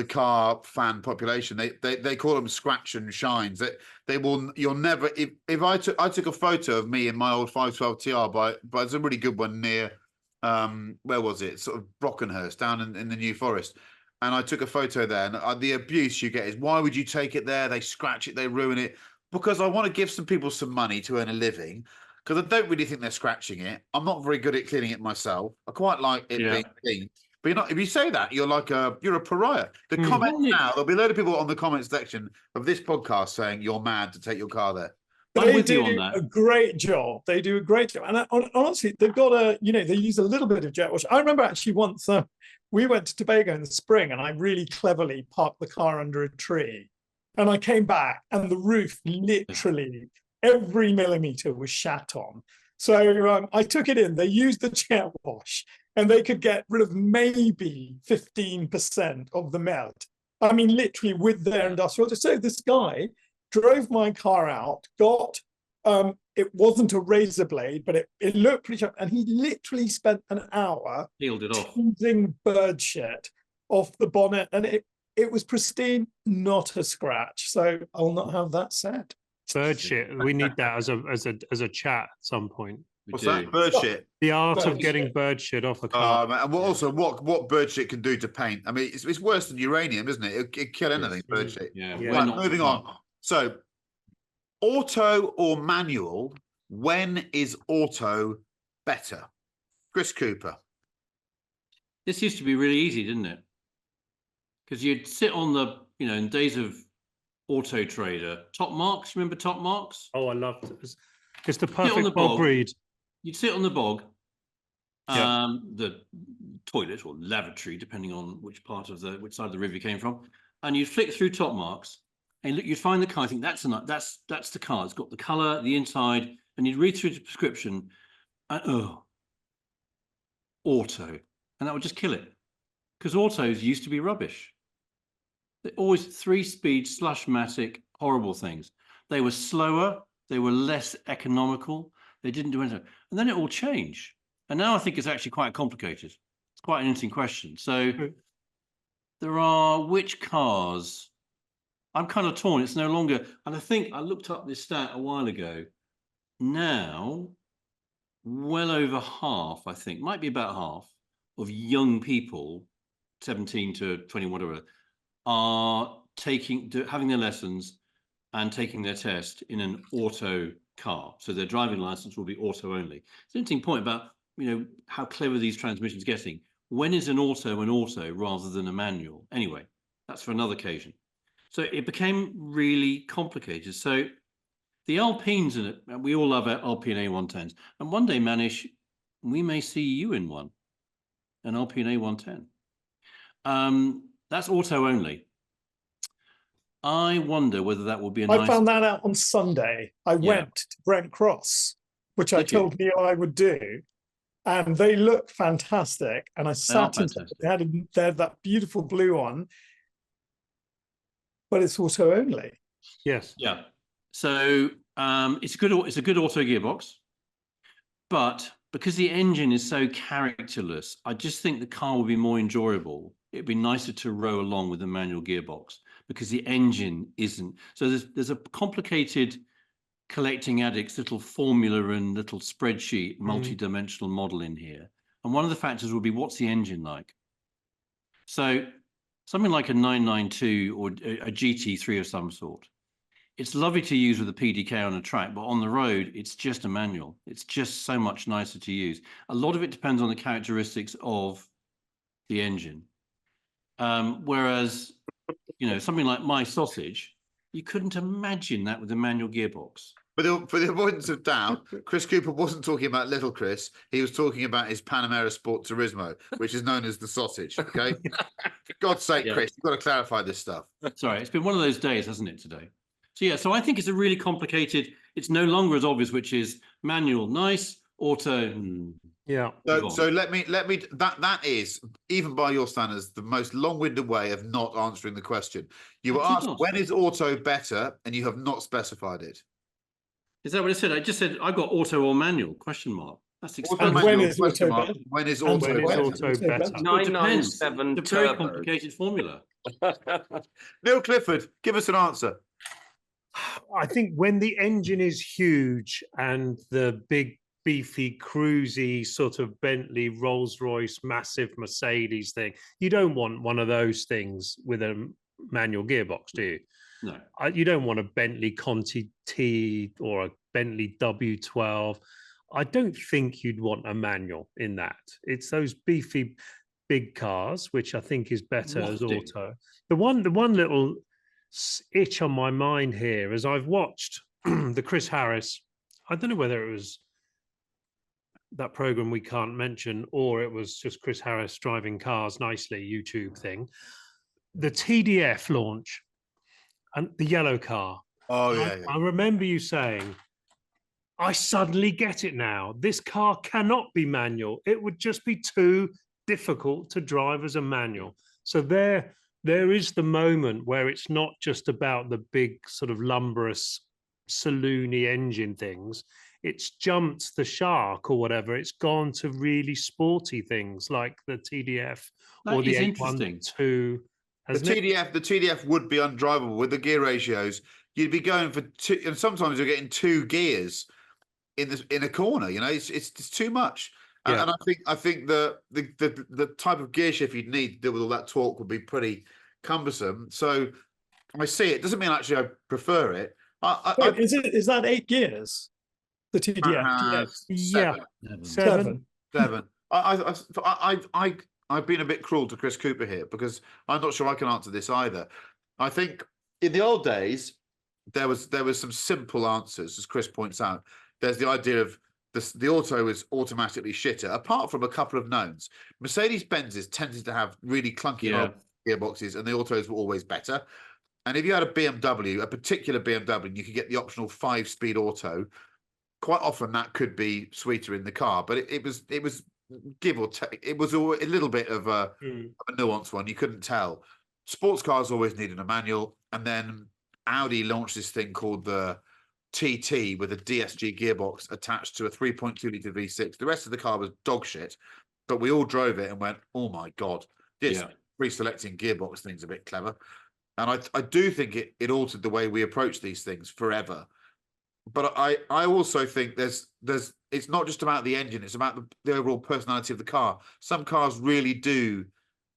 car fan population. They call them scratch and shines. They will. You'll never. If I took a photo of me in my old 512 TR but it's a really good one near where was it? Sort of Brockenhurst down in the New Forest. And I took a photo there, and the abuse you get is, why would you take it there? They scratch it, they ruin it. Because I want to give some people some money to earn a living, because I don't really think they're scratching it. I'm not very good at cleaning it myself. I quite like it being clean. But you're not, if you say that, you're a pariah. The comments now, there'll be a load of people on the comments section of this podcast saying you're mad to take your car there. They do a great job. They do a great job. And honestly, they've got they use a little bit of jet wash. I remember actually once we went to Tobago in the spring, and I really cleverly parked the car under a tree. And I came back, and the roof literally every millimeter was shat on. So I took it in. They used the jet wash, and they could get rid of maybe 15% of the melt. I mean, literally with their industrial. So this guy drove my car out, got it wasn't a razor blade, but it looked pretty sharp, and he literally spent an hour peeled it off, teasing bird shit off the bonnet, and it was pristine, not a scratch. So I'll not have that said. Bird shit. We need that as a chat at some point. What's that? Bird shit. The art of getting bird shit off a car. And also what bird shit can do to paint. I mean, it's worse than uranium, isn't it? It'd kill anything. Bird shit. Yeah. Right, moving on. So, auto or manual? When is auto better? Chris Cooper. This used to be really easy, didn't it? Because you'd sit on the, in days of Auto Trader, Top Marks. Remember Top Marks? Oh, I loved it. It's the perfect bog breed. You'd sit on the bog, the toilet or lavatory, depending on which side of the river you came from, and you'd flick through Top Marks, and look, you'd find the car. I think that's the car. It's got the colour, the inside, and you'd read through the prescription, and auto, and that would just kill it, because autos used to be rubbish. They're always 3-speed slush-matic, horrible things. They were slower. They were less economical. They didn't do anything. And then it all changed. And now I think it's actually quite complicated. It's quite an interesting question. So there are which cars? I'm kind of torn. It's no longer, and I think I looked up this stat a while ago. Now, well over half, I think, might be about half of young people, 17 to 20, whatever, are having their lessons and taking their test in an auto car. So their driving license will be auto only. It's an interesting point about, how clever these transmissions are getting. When is an auto rather than a manual? Anyway, that's for another occasion. So it became really complicated. So the Alpines, we all love Alpine A110s. And one day, Manish, we may see you in one, an Alpine A110. That's auto only. I wonder whether that will be I found that out on Sunday. I went to Brent Cross, which I told Neil I would do, and they look fantastic. And I sat in, they had that beautiful blue one, but it's auto only. Yes. Yeah. So it's a good auto gearbox, but because the engine is so characterless, I just think the car will be more enjoyable. It'd be nicer to row along with the manual gearbox because the engine isn't. So there's a complicated Collecting Addicts little formula and little spreadsheet, multi-dimensional model in here. And one of the factors will be, what's the engine like? So something like a 992 or a GT3 of some sort. It's lovely to use with a PDK on a track, but on the road, it's just a manual. It's just so much nicer to use. A lot of it depends on the characteristics of the engine. Whereas, something like my sausage, you couldn't imagine that with a manual gearbox. But for the avoidance of doubt, Chris Cooper wasn't talking about little Chris. He was talking about his Panamera Sport Turismo, which is known as the sausage. Okay, for God's sake, Chris, you've got to clarify this stuff. Sorry, it's been one of those days, hasn't it, today? So I think it's a really complicated. It's no longer as obvious, which is manual, nice, auto. Yeah. So let me that is, even by your standards, the most long-winded way of not answering the question. You were asked when is auto better, and you have not specified it. Is that what I said? I just said I got auto or manual ? That's expensive. And when is auto better? When is And auto when is better? auto better? 997 It's a very turbo. complicated formula. Neil Clifford, give us an answer. I think when the engine is huge and the big, beefy, cruisy sort of Bentley, Rolls-Royce, massive Mercedes thing, you don't want one of those things with a manual gearbox, do you? No. You don't want a Bentley Conti T or a Bentley W12. I don't think you'd want a manual in that. It's those beefy, big cars, which I think is better as auto. The one little itch on my mind here as I've watched the Chris Harris, I don't know whether it was that program we can't mention or it was just Chris Harris driving cars nicely YouTube thing, the TDF launch and the yellow car. Oh yeah, I remember you saying, I suddenly get it now. This car cannot be manual. It would just be too difficult to drive as a manual. So there is the moment where it's not just about the big sort of lumberous saloony engine things. It's jumped the shark or whatever. It's gone to really sporty things like the TDF or the 812. The TDF would be undrivable with the gear ratios. You'd be going for two, and sometimes you're getting 2 gears in a corner. You know, it's too much. Yeah. And I think the type of gear shift you'd need to deal with all that torque would be pretty cumbersome. So I see it. Doesn't mean actually I prefer it. Is that 8 gears? The TDF? Yeah, 7. I've been a bit cruel to Chris Cooper here because I'm not sure I can answer this either. I think in the old days there was some simple answers, as Chris points out. There's the idea of the auto is automatically shitter, apart from a couple of knowns. Mercedes-Benz's tended to have really clunky gearboxes, and the autos were always better. And if you had a BMW, a particular BMW, and you could get the optional 5-speed auto, quite often that could be sweeter in the car. But it was give or take, it was a little bit of a nuanced one. You couldn't tell. Sports cars always needed a manual, and then Audi launched this thing called the TT with a DSG gearbox attached to a 3.2 litre V6. The rest of the car was dog shit, but we all drove it and went, "Oh my god, this pre-selecting gearbox thing's a bit clever." And I do think it altered the way we approach these things forever. But I also think there's it's not just about the engine; it's about the overall personality of the car. Some cars really do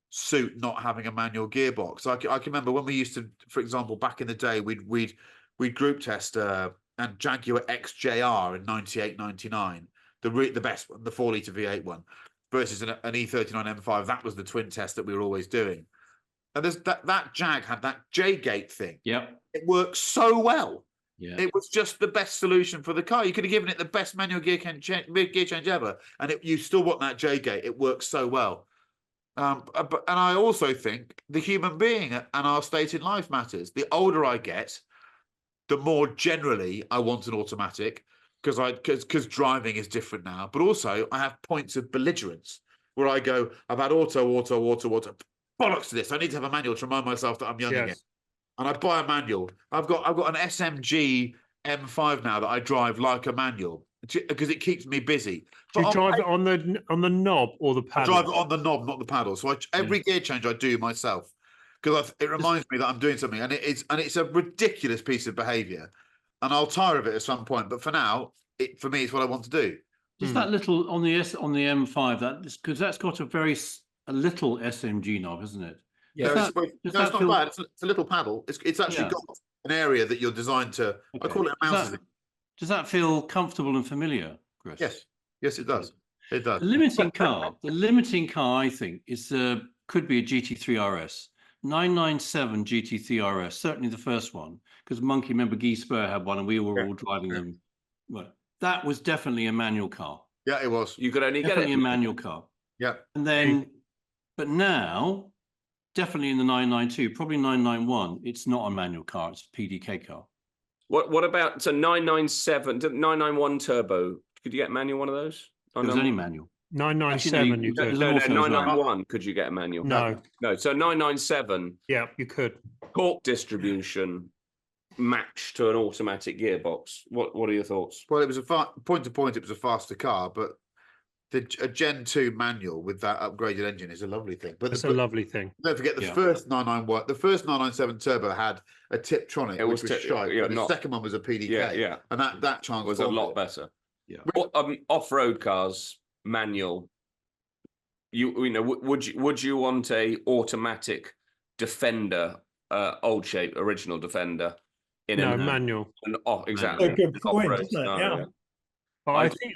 suit not having a manual gearbox. I can remember when we used to, for example, back in the day, we'd group test and Jaguar XJR in 98, 99, the best one, the 4-litre V8 one, versus an E39 M5. That was the twin test that we were always doing. And there's that Jag had that J-gate thing. Yep. It worked so well. Yeah. It was just the best solution for the car. You could have given it the best manual gear change ever, and you still want that J-gate. It works so well. And I also think the human being and our state in life matters. The older I get, the more generally I want an automatic because driving is different now. But also I have points of belligerence where I go, I've had auto. Bollocks to this. I need to have a manual to remind myself that I'm young again. And I buy a manual. I've got an SMG M5 now that I drive like a manual because it keeps me busy. Do you drive it on the knob or the paddle? I drive it on the knob, not the paddle. So every gear change I do myself because it reminds me that I'm doing something, and it's a ridiculous piece of behaviour, and I'll tire of it at some point. But for now, for me, it's what I want to do. Just that little on the M5 because that's got a little SMG knob, isn't it? Yeah, it's not bad. It's a little paddle. It's actually got an area that you're designed to. Okay. I call it a mouse. Does that feel comfortable and familiar, Chris? Yes, it does. It does. The limiting car, I think, could be a GT3 RS. 997 GT3 RS, certainly the first one, because remember Guy Spur had one, and we were all driving them. Well, that was definitely a manual car. Yeah, it was. You could only get it. A manual car. Yeah. And then, but now, definitely in the 992, probably 991, it's not a manual car, it's a PDK car. What about 997, 991 turbo? Could you get manual one of those? It was only manual. 997 you could. No, There's an auto as well. 991. Could you get a manual? No. So 997. Yeah, you could. Torque distribution matched to an automatic gearbox. What are your thoughts? Well, it was point to point. It was a faster car, but a Gen 2 manual with that upgraded engine is a lovely thing. But It's a lovely thing. Don't forget the first 991. The first 997 turbo had a Tiptronic, which was shite. Yeah, the second one was a PDK. Yeah. And that chance was a lot better. Yeah. Off-road cars manual. You know, would you want a automatic Defender, old shape original Defender? Manual. Exactly. A good point, isn't it? Yeah. But I think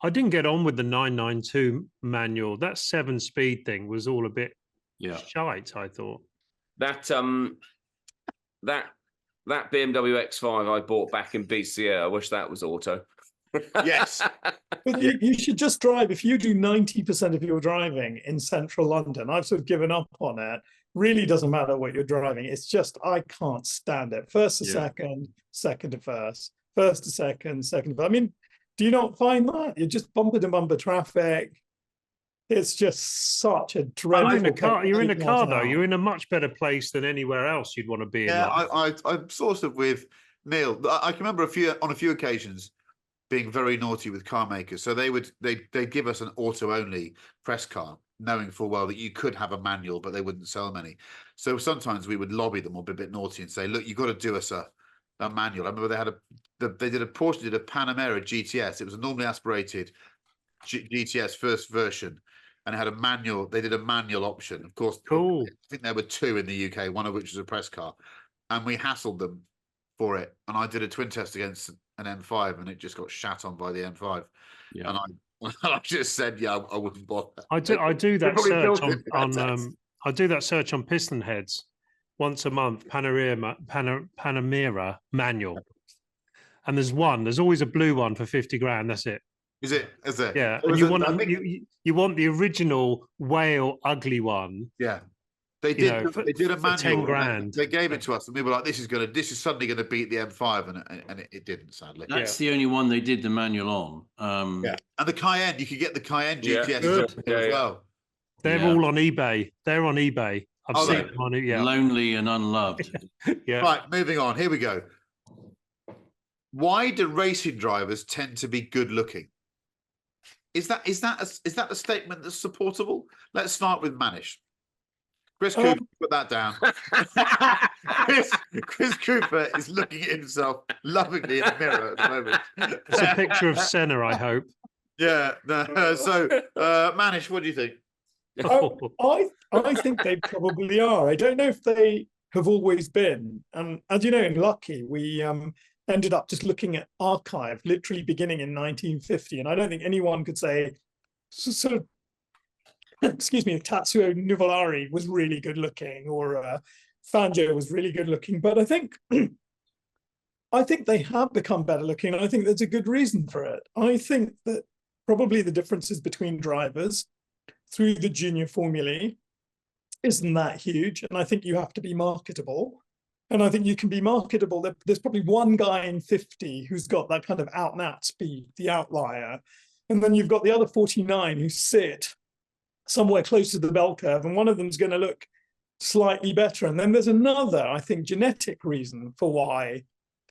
I didn't get on with the 992 manual. That 7-speed thing was all a bit shite, I thought. That BMW X5 I bought back in BCA, I wish that was auto. Yes. But you should just drive. If you do 90% of your driving in central London, I've sort of given up on it. Really doesn't matter what you're driving. It's just, I can't stand it. First to second, second to first, first to second, second to first. I mean, do you not find that? You're just bumper to bumper traffic. It's just such a dreadful. You're in a car though. You're in a much better place than anywhere else you'd want to be. Yeah, I'm sort of with Neil. I can remember on a few occasions being very naughty with car makers. So they'd give us an auto only press car, knowing full well that you could have a manual, but they wouldn't sell many. So sometimes we would lobby them or be a bit naughty and say, look, you've got to do us a manual. I remember they did a Panamera GTS. It was a normally aspirated GTS first version, and it had a manual. They did a manual option. Of course, cool. I think there were 2 in the UK, one of which was a press car, and we hassled them for it. And I did a twin test against an M5, and it just got shat on by the M5. Yeah. And I just said, yeah, I wouldn't bother. I do that search on I do that search on piston heads once a month. Panamera manual, and there's always a blue one for 50 grand. That's it. Is it? Is it? Yeah, and you want the original whale ugly one. Yeah. They did a manual. 10 grand. They gave it to us, and we were like, "This is suddenly going to beat the M5," and it didn't. Sadly, that's the only one they did the manual on. Yeah, and the Cayenne, you could get the Cayenne GTS as well. They're all on eBay. They're on eBay. I've seen them on it. Yeah, lonely and unloved. Yeah. Right, moving on. Here we go. Why do racing drivers tend to be good looking? Is that a statement that's supportable? Let's start with Manish. Chris Cooper, put that down. Chris Cooper is looking at himself lovingly in the mirror at the moment. It's a picture of Senna, I hope. Yeah. No, so, Manish, what do you think? I think they probably are. I don't know if they have always been. And as you know, in Lucky, we ended up just looking at archive, literally beginning in 1950. And I don't think anyone could say, sort of, excuse me, Tatsuo Nuvolari was really good looking, or Fangio was really good looking. But I think they have become better looking. And I think there's a good reason for it. I think that probably the differences between drivers through the junior formulae isn't that huge. And I think you have to be marketable. And I think you can be marketable. There's probably one guy in 50 who's got that kind of out and out speed, the outlier. And then you've got the other 49 who sit somewhere close to the bell curve, and one of them's going to look slightly better. And then there's another, I think, genetic reason for why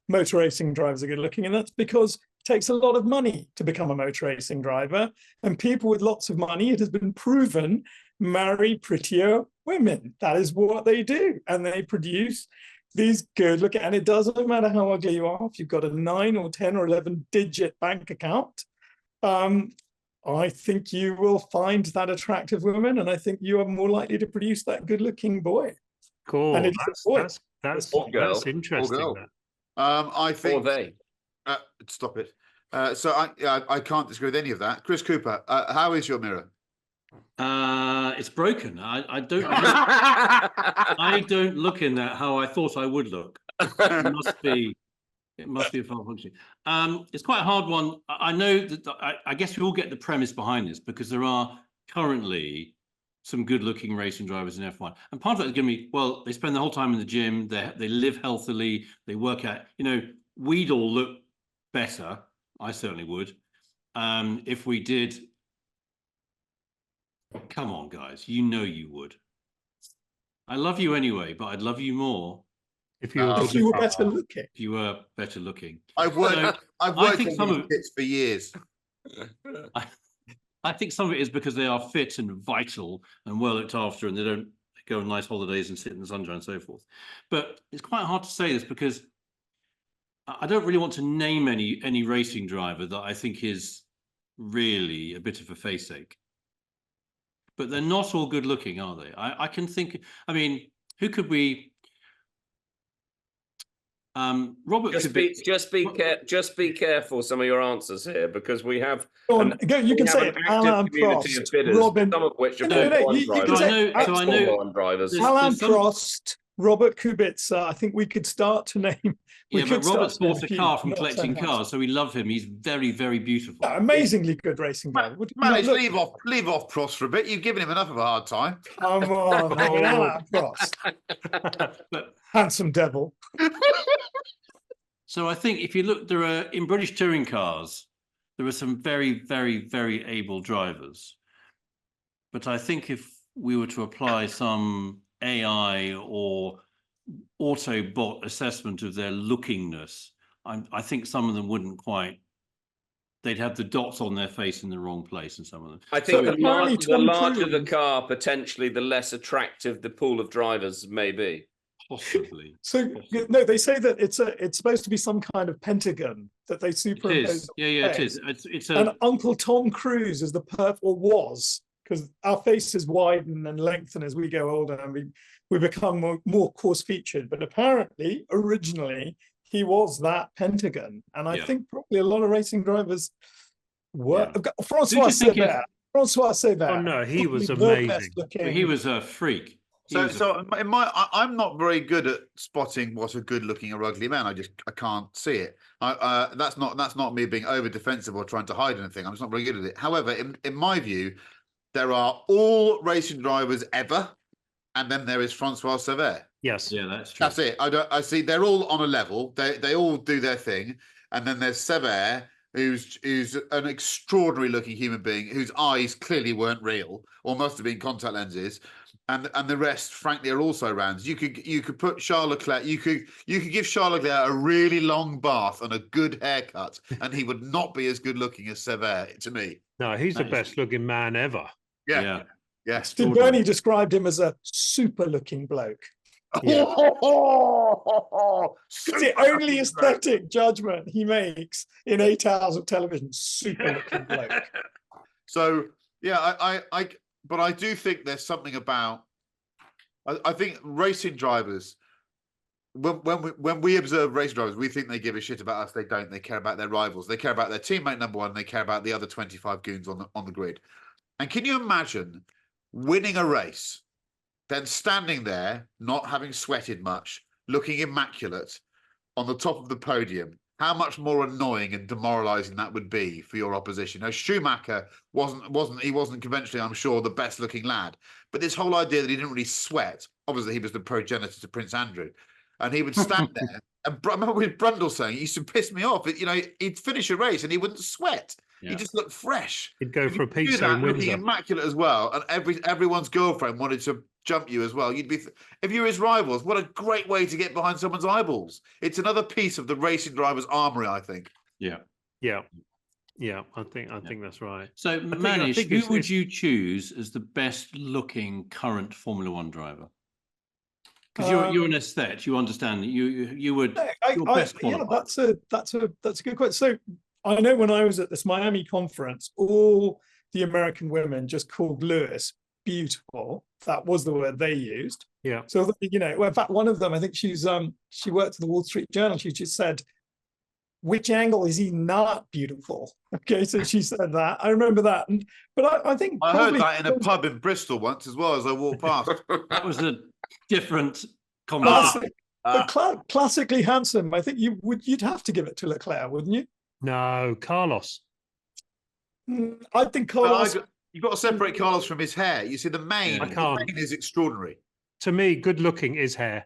motor racing drivers are good looking, and that's because it takes a lot of money to become a motor racing driver. And people with lots of money, it has been proven, marry prettier women. That is what they do. And they produce these good looking, and it doesn't matter how ugly you are, if you've got a 9 or 10 or 11 digit bank account, I think you will find that attractive woman, and I think you are more likely to produce that good looking boy. Cool. And That's interesting. I think. Or they. Stop it. So I can't disagree with any of that. Chris Cooper, how is your mirror? It's broken. I don't. I don't look in that how I thought I would look. It must be a malfunction. It's quite a hard one. I know that. I guess we all get the premise behind this, because there are currently some good-looking racing drivers in F1, and part of that is going to be, well, they spend the whole time in the gym. They live healthily. They work out. You know, we'd all look better. I certainly would. If we did Come on, guys. You know you would. I love you anyway, but I'd love you more If you were, If you were better looking. if you were better looking. I've worked think on some these of- kits for years. I think some of it is because they are fit and vital and well looked after, and they don't go on nice holidays and sit in the sunshine and so forth. But it's quite hard to say this because I don't really want to name any racing driver that I think is really a bit of a face ache. But they're not all good looking, are they? I can think. I mean, who could we? Robert. Just be careful some of your answers here, because we have. Go on, you can say it. Alan Prost, Robin. Some of which are you can say drivers. Alan Prost, Robert Kubica. I think we could start to name. Yeah, but Robert's bought a car from Collecting Cars, so we love him. He's very, very beautiful. Yeah, amazingly good racing guy. Manage, leave off Prost for a bit. You've given him enough of a hard time. Come on, Alan Prost. But Handsome devil. so I think if you look, there are in British touring cars, there are some very, very, very able drivers. But I think if we were to apply some AI or Autobot assessment of their lookingness, I think some of them wouldn't quite. They'd have the dots on their face in the wrong place, and some of them. I think So the larger the Cruise- car, potentially the less attractive the pool of drivers may be. Possibly. So no, they say that it's supposed to be some kind of pentagon that they It superimpose. is. Yeah, it is. It's And a. Uncle Tom Cruise is the or was, because our faces widen and lengthen as we go older and we become more coarse featured. But apparently, originally, he was that pentagon. And I think probably a lot of racing drivers were. Francois Sever. Oh no, he was amazing. He was a freak. So I'm not very good at spotting what's a good-looking or ugly man. I can't see it. That's not me being over defensive or trying to hide anything. I'm just not very good at it. However, in my view, there are all racing drivers ever, and then there is Francois Sever. Yes. Yeah, that's true. That's it. I see they're all on a level. They all do their thing, and then there's Sever, who's an extraordinary looking human being whose eyes clearly weren't real or must have been contact lenses. And the rest, frankly, are also rounds. You could put Charles Leclerc. You could give Charles Leclerc a really long bath and a good haircut, and he would not be as good looking as Sever to me. No, he's the best looking man ever. Yeah. Yes. Bernie described him as a super looking bloke. Yeah. It's the only aesthetic judgment he makes in 8 hours of television. Super looking bloke. So yeah, but I do think there's something about. I think racing drivers, when we observe racing drivers, we think they give a shit about us. They don't. They care about their rivals. They care about their teammate number one. They care about the other 25 goons on the grid. And can you imagine winning a race, then standing there, not having sweated much, looking immaculate, on the top of the podium? How much more annoying and demoralising that would be for your opposition. Now, Schumacher wasn't conventionally, I'm sure, the best looking lad. But this whole idea that he didn't really sweat, obviously he was the progenitor to Prince Andrew, and he would stand there. And I remember with Brundle saying, it used to piss me off. He'd finish a race and he wouldn't sweat. Yeah. He just looked fresh. He'd go for a Do pizza that, in looking Windsor. immaculate as well, and everyone's girlfriend wanted to jump you as well. You'd be, if you're his rivals, what a great way to get behind someone's eyeballs. It's another piece of the racing driver's armory, I think. Yeah. I think that's right. So Manish, who would you choose as the best looking current Formula One driver? Because you're an aesthete, you understand that you would. Yeah, that's a good question. So I know when I was at this Miami conference, all the American women just called Lewis beautiful. That was the word they used. Yeah. So well, in fact, one of them, I think she worked at the Wall Street Journal. She just said, "Which angle is he not beautiful?" Okay, so she said that. I remember that. But I think I heard that in a pub in Bristol once as well as I walked past. That was a different conversation. Classically handsome. I think you'd have to give it to Leclerc, wouldn't you? No, Carlos. I think Carlos. You've got to separate Carlos from his hair. You see, the mane, the mane is extraordinary. To me, good looking is hair.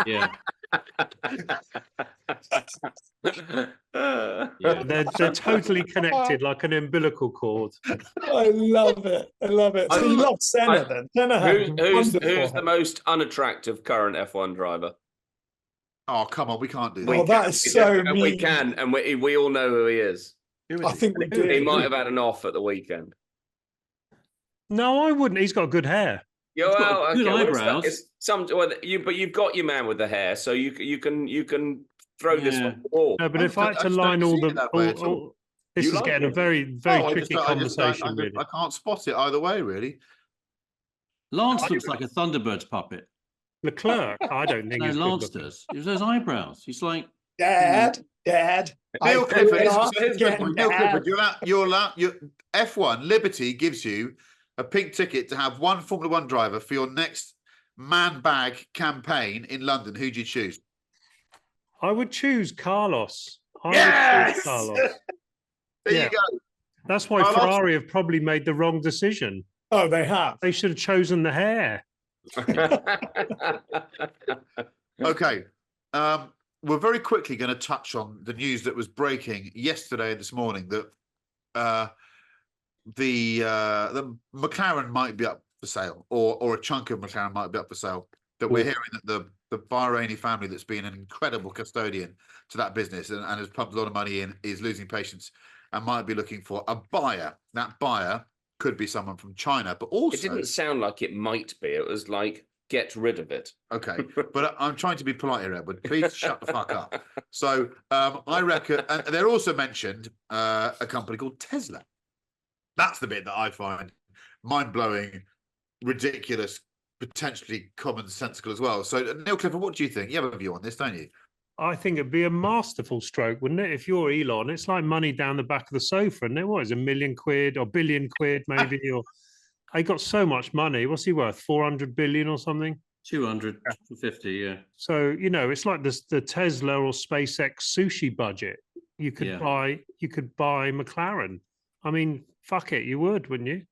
Yeah. Yeah. They're totally connected like an umbilical cord. I love it. I love it. So you love Senna then? Senna had Who's wonderful the most unattractive current F1 driver? Oh, come on, we can't do Oh, that. that is so We mean. can, and we all know who he is. I think we do. He might have had an off at the weekend. No, I wouldn't. He's got good hair. Yeah, He's got well, good okay, eyebrows. but you've got your man with the hair, so you can throw this Yeah. one the ball. No, but if I I had to just line don't all see it the, that way at all. all this You is like getting a it? very tricky conversation. Really, I can't spot it either way, really. Lance looks like a Thunderbird's puppet. Leclerc, I don't think No, he's Lance good looking. does. It was those eyebrows. He's like, Dad. Neil Clifford, Dad. your F1 Liberty gives you a pink ticket to have one Formula One driver for your next man bag campaign in London. Who'd you choose? I would choose Carlos. I Yes! would choose Carlos. There Yeah. you go. That's why Carlos. Ferrari have probably made the wrong decision. Oh, they have. They should have chosen the hair. Okay. We're very quickly going to touch on the news that was breaking yesterday and this morning that the McLaren might be up for sale, or a chunk of McLaren might be up for sale. That we're hearing that the Bahraini family that's been an incredible custodian to that business and has pumped a lot of money in is losing patience and might be looking for a buyer. That buyer could be someone from China, but also It didn't sound like it might be. It was like, get rid of it. okay. But I'm trying to be polite here, Edward. Please shut the fuck up. So I reckon, and they're also mentioned a company called Tesla. That's the bit that I find mind-blowing, ridiculous, potentially commonsensical as well. So Neil Clifford, what do you think? You have a view on this, don't you? I think it'd be a masterful stroke, wouldn't it? If you're Elon, it's like money down the back of the sofa, and what is £1 million or £1 billion maybe? Or he got so much money. What's he worth? 400 billion or something? 250, yeah. So it's like the Tesla or SpaceX sushi budget. You could buy McLaren. I mean, fuck it, you would, wouldn't you?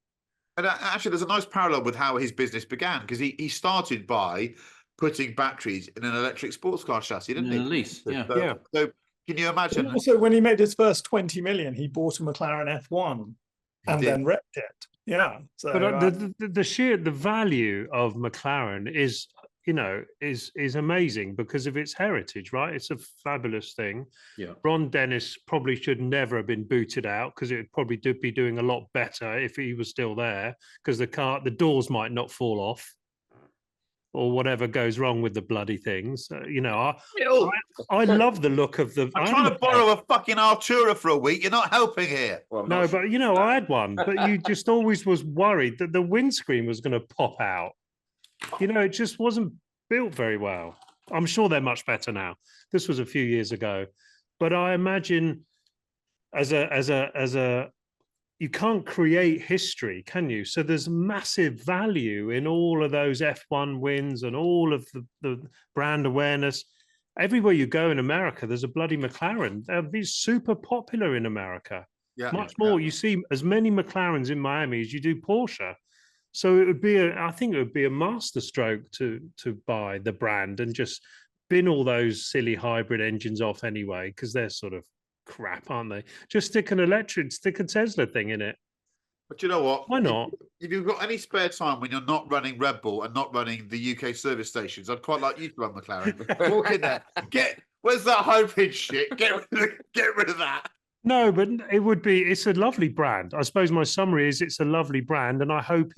And actually, there's a nice parallel with how his business began, because he started by putting batteries in an electric sports car chassis, didn't he? At least, yeah. So can you imagine? And also, when he made his first 20 million, he bought a McLaren F1 and then wrecked it. Yeah. So, but the value of McLaren is amazing because of its heritage, right? It's a fabulous thing. Yeah. Ron Dennis probably should never have been booted out, because it would probably be doing a lot better if he was still there, because the doors might not fall off or whatever goes wrong with the bloody things. I love the look of the. I'm trying to borrow a fucking Artura for a week. You're not helping here. Well, No, but I had one, but you just always was worried that the windscreen was going to pop out. It just wasn't built very well. I'm sure they're much better now. This was a few years ago, but I imagine as a you can't create history, can you? So there's massive value in all of those F1 wins and all of the brand awareness. Everywhere you go in America, there's a bloody McLaren. They'll be super popular in America. Yeah, Much more. You see as many McLarens in Miami as you do Porsche. So it would be I think it would be a masterstroke to buy the brand and just bin all those silly hybrid engines off anyway, because they're sort of crap, aren't they? Just stick a Tesla thing in it. But you know what? Why not? If you've got any spare time when you're not running Red Bull and not running the UK service stations, I'd quite like you to run McLaren. Walk in there. Where's that hybrid shit? Get rid of that. No, but it's a lovely brand. I suppose my summary is it's a lovely brand, and I hope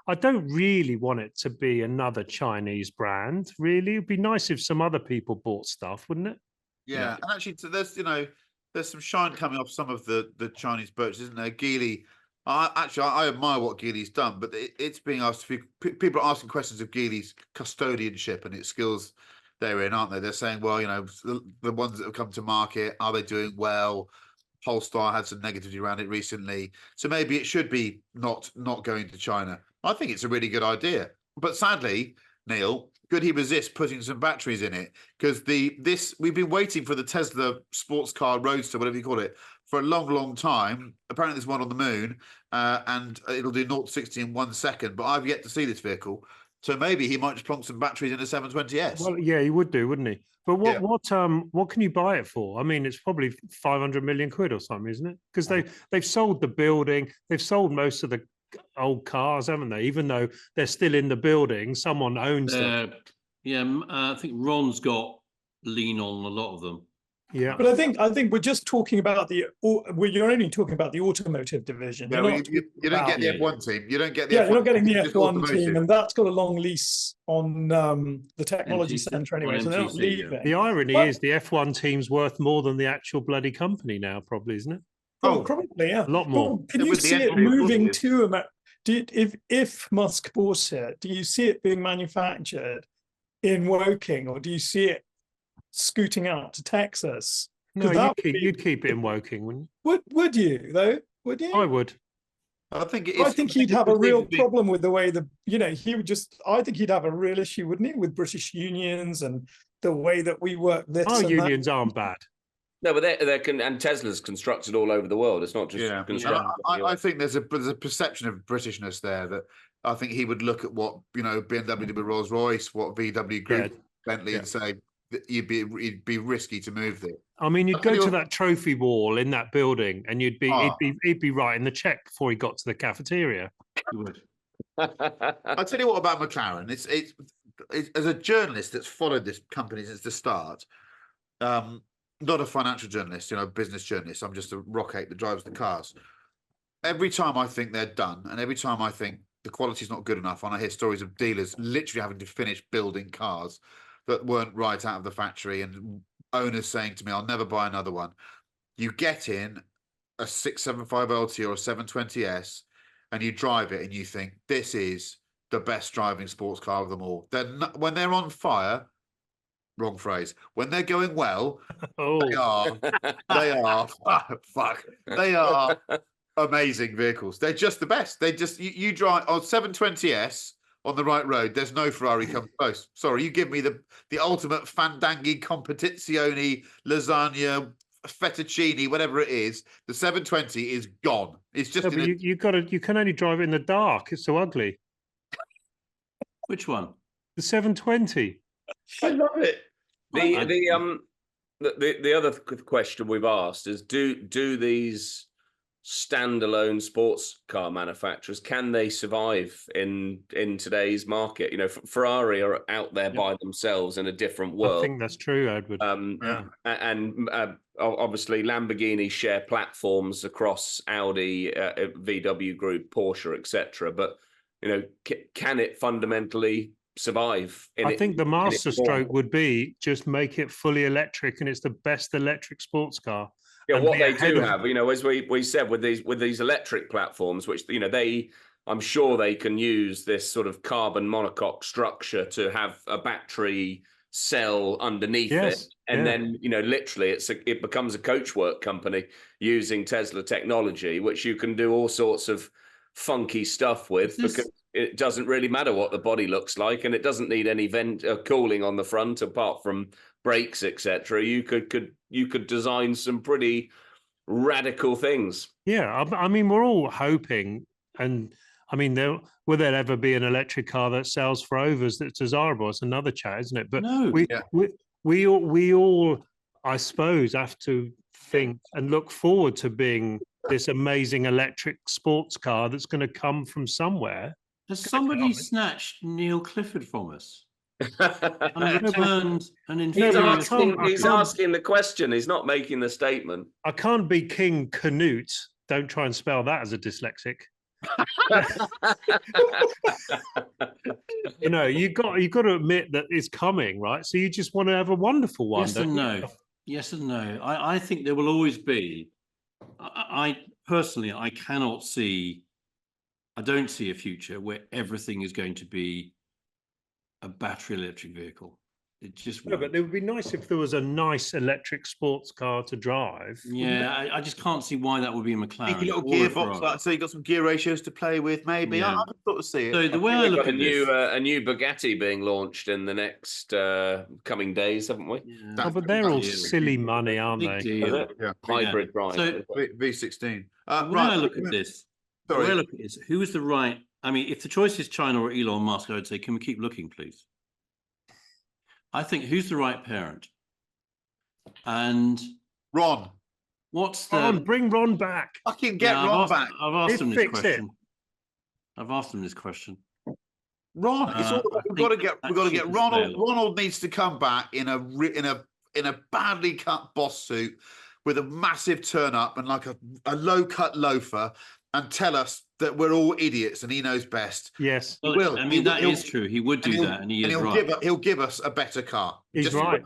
I don't really want it to be another Chinese brand, really. It'd be nice if some other people bought stuff, wouldn't it? Yeah. And actually, so there's some shine coming off some of the Chinese boats, isn't there? Geely. I admire what Geely's done, but it's being asked. People are asking questions of Geely's custodianship and its skills therein, aren't they? They're saying, well, the ones that have come to market, are they doing well? Polestar had some negativity around it recently, so maybe it should be not going to China. I think it's a really good idea, but sadly, Neil, could he resist putting some batteries in it? Because we've been waiting for the Tesla sports car Roadster, whatever you call it, for a long time. Apparently, there's one on the moon, and it'll do 0 to 60 in 1 second. But I've yet to see this vehicle. So maybe he might just plonk some batteries in a 720S. Well, yeah, he would do, wouldn't he? But what can you buy it for? I mean, it's probably 500 million quid or something, isn't it? Because they've sold the building, they've sold most of the old cars, haven't they? Even though they're still in the building, someone owns them. Yeah, I think Ron's got lean on a lot of them. Yeah, but I think we're just talking about you're only talking about the automotive division. No, you don't get the F1 team. You don't get the F1 you're not getting the just F1 automotive. team, and that's got a long lease on the technology centre anyway, so they're not leaving. The irony is the F1 team's worth more than the actual bloody company now, probably, isn't it? Oh, probably, yeah. A lot more. But can you see it moving to America? If Musk bought it, do you see it being manufactured in Woking, or do you see it scooting out to Texas? No, you'd keep it in Woking, wouldn't you? Would you though? Would you? I would. I think he'd have a real problem with the way I think he'd have a real issue, wouldn't he, with British unions and the way that we work this. Our unions aren't bad. No, but and Tesla's constructed all over the world. It's not just constructed. I think there's a perception of Britishness there that I think he would look at what BMW did with Rolls Royce, what VW Group, Bentley, and say that it'd be risky to move there. I mean, you'd go to that trophy wall in that building, and he'd be writing the check before he got to the cafeteria. You would. I'll tell you what about McLaren. It's as a journalist that's followed this company since the start. Not a financial journalist, business journalist. I'm just a rockhead that drives the cars. Every time I think they're done, and every time I think the quality's not good enough, and I hear stories of dealers literally having to finish building cars that weren't right out of the factory, and owners saying to me, I'll never buy another one. You get in a 675 LT or a 720S, and you drive it, and you think, this is the best driving sports car of them all. When they're on fire, wrong phrase. When they're going well, they are amazing vehicles. They're just the best. They just you drive on 720S on the right road. There's no Ferrari comes close. Sorry, you give me the ultimate Fandanghi competizione lasagna fettuccine, whatever it is. The 720 is gone. It's just you can only drive it in the dark. It's so ugly. Which one? The 720. I love it. The other question we've asked is: Do these standalone sports car manufacturers, can they survive in today's market? Ferrari are out there by themselves in a different world. I think that's true, Edward. And obviously Lamborghini share platforms across Audi, VW Group, Porsche, etc. But can it fundamentally survive? I think the masterstroke would be just make it fully electric, and it's the best electric sports car. Yeah, what they do have, as we said, with these electric platforms, which I'm sure they can use this sort of carbon monocoque structure to have a battery cell underneath it, and then literally it becomes a coachwork company using Tesla technology, which you can do all sorts of funky stuff with, because it doesn't really matter what the body looks like, and it doesn't need any cooling on the front apart from brakes, etc. You could design some pretty radical things. Yeah, I mean, we're all hoping, and I mean, will there ever be an electric car that sells for overs that's desirable? It's another chat, isn't it? But no. we all, I suppose, have to think and look forward to being this amazing electric sports car that's going to come from somewhere. Has somebody snatched Neil Clifford from us? And returned an inferior. He's asking the question. He's not making the statement. I can't be King Canute. Don't try and spell that as a dyslexic. You've got to admit that it's coming, right? So you just want to have a wonderful one. Yes and no. Yes and no. I think there will always be. I personally, I don't see a future where everything is going to be a battery electric vehicle. It just won't. But it would be nice if there was a nice electric sports car to drive. Yeah, I just can't see why that would be a McLaren. Maybe a little gearbox, so you got some gear ratios to play with. Maybe I thought to see it. So the way I look at this, a new Bugatti being launched in the next coming days, haven't we? Yeah. But they're all silly money, aren't they? Yeah. Hybrid drive. So V16. When I look at this, who is the right I mean, if the choice is China or Elon Musk, I would say, can we keep looking, please? I think who's the right parent? And Ron. What's the Ron, bring Ron back. Fucking get Ron back. I've asked him this Fix it. question. I've asked him this question. Ron, it's all about, we've got to get Ronald. Stale. Ronald needs to come back in a badly cut boss suit with a massive turn up and like a low cut loafer, and tell us that we're all idiots and he knows best. Yes, Well, He will. I mean, that is true. He would do that, and he is right. He'll give us a better car. he's right.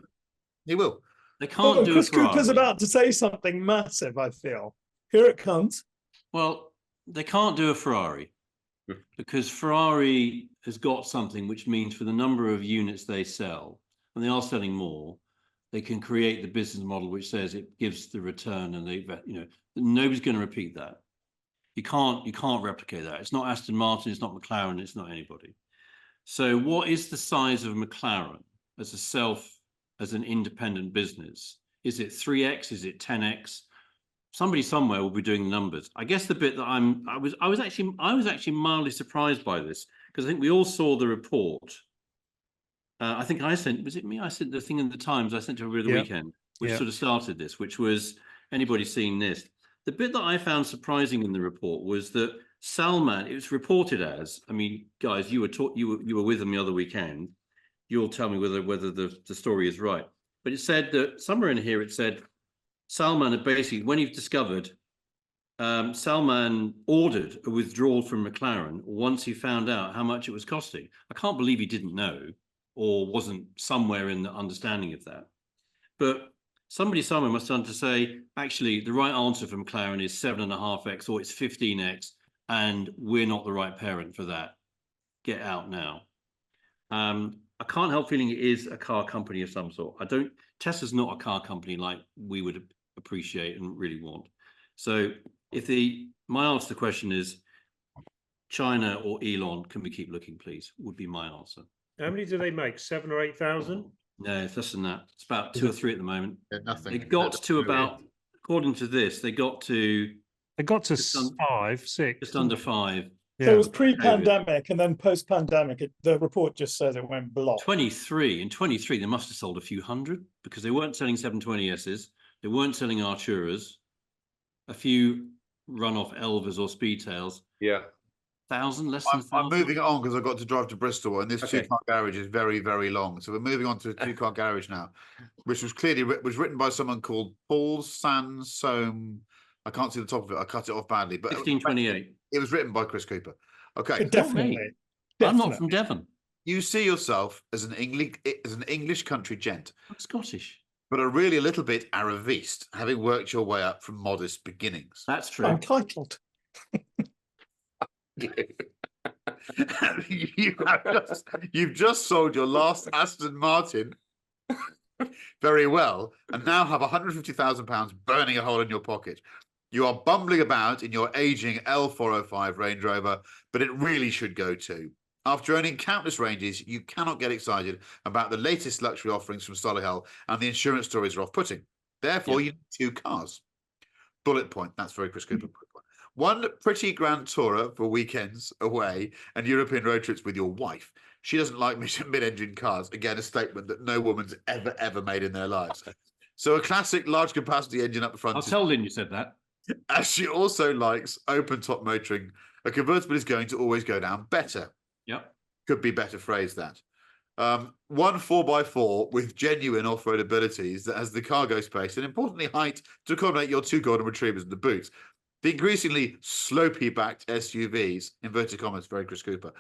He will. They can't do Chris a Ferrari. Cooper's about to say something massive, I feel. Here it comes. Well, they can't do a Ferrari because Ferrari has got something which means for the number of units they sell, and they are selling more, they can create the business model which says it gives the return, and nobody's going to repeat that. You can't replicate that. It's not Aston Martin, it's not McLaren, it's not anybody. So what is the size of McLaren as an independent business? Is it 3x? Is it 10x? Somebody somewhere will be doing the numbers. I guess the bit that I was actually mildly surprised by this, because I think we all saw the report. I think was it me? I sent the thing in the Times I sent to over the weekend, which sort of started this, which was, anybody seeing this? The bit that I found surprising in the report was that Salman, it was reported as, I mean, guys, you were with them the other weekend. You'll tell me whether the story is right. But it said that somewhere in here, it said Salman had basically, when he discovered, Salman ordered a withdrawal from McLaren once he found out how much it was costing. I can't believe he didn't know or wasn't somewhere in the understanding of that. But somewhere must have to say, actually, the right answer for McLaren is 7.5x or it's 15x, and we're not the right parent for that. Get out now. I can't help feeling it is a car company of some sort. Tesla's not a car company like we would appreciate and really want. So my answer to the question is China or Elon, can we keep looking, please, would be my answer. How many do they make? 7,000 or 8,000? No, it's less than that. It's about 2 or 3 at the moment. Yeah, nothing. They got to about, according to this, they got to 5, 6. just under 5. So it was pre-pandemic, and then post-pandemic, the report just says it went block. 23. In 23, they must have sold a few hundred, because they weren't selling 720Ss. They weren't selling Arturas. A few run-off Elvas or Speedtails. Yeah. 1,000, less than 1,000. I'm moving on because I've got to drive to Bristol, and this two-car garage is very, very long. So we're moving on to a two-car garage now, which was written by someone called Paul Sansome. I can't see the top of it. I cut it off badly. But 1628. It was written by Chris Cooper. Okay. Definitely. I'm not from Devon. You see yourself as an English country gent. I'm Scottish. But are really a little bit Araviste, having worked your way up from modest beginnings. That's true. Untitled. You've just sold your last Aston Martin very well, and now have £150,000 burning a hole in your pocket. You are bumbling about in your aging L405 Range Rover, but it really should go too. After owning countless ranges, you cannot get excited about the latest luxury offerings from Solihull, and the insurance stories are off-putting. Therefore, you need 2 cars. Bullet point. That's very Chris Cooper. One pretty grand tourer for weekends away and European road trips with your wife. She doesn't like mid-engine cars. Again, a statement that no woman's ever made in their lives. So a classic large capacity engine up the front. I'll tell Lynn you said that. As she also likes open top motoring, a convertible is going to always go down better. Yep. Could be better phrased that. One 4x4 with genuine off-road abilities that has the cargo space and importantly height to accommodate your 2 golden retrievers in the boot. The increasingly slopey-backed SUVs, inverted commas, very Chris Cooper,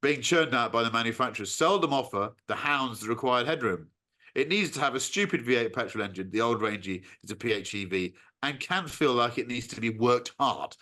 being churned out by the manufacturers seldom offer the hounds the required headroom. It needs to have a stupid V8 petrol engine. The old Rangey is a PHEV and can feel like it needs to be worked hard.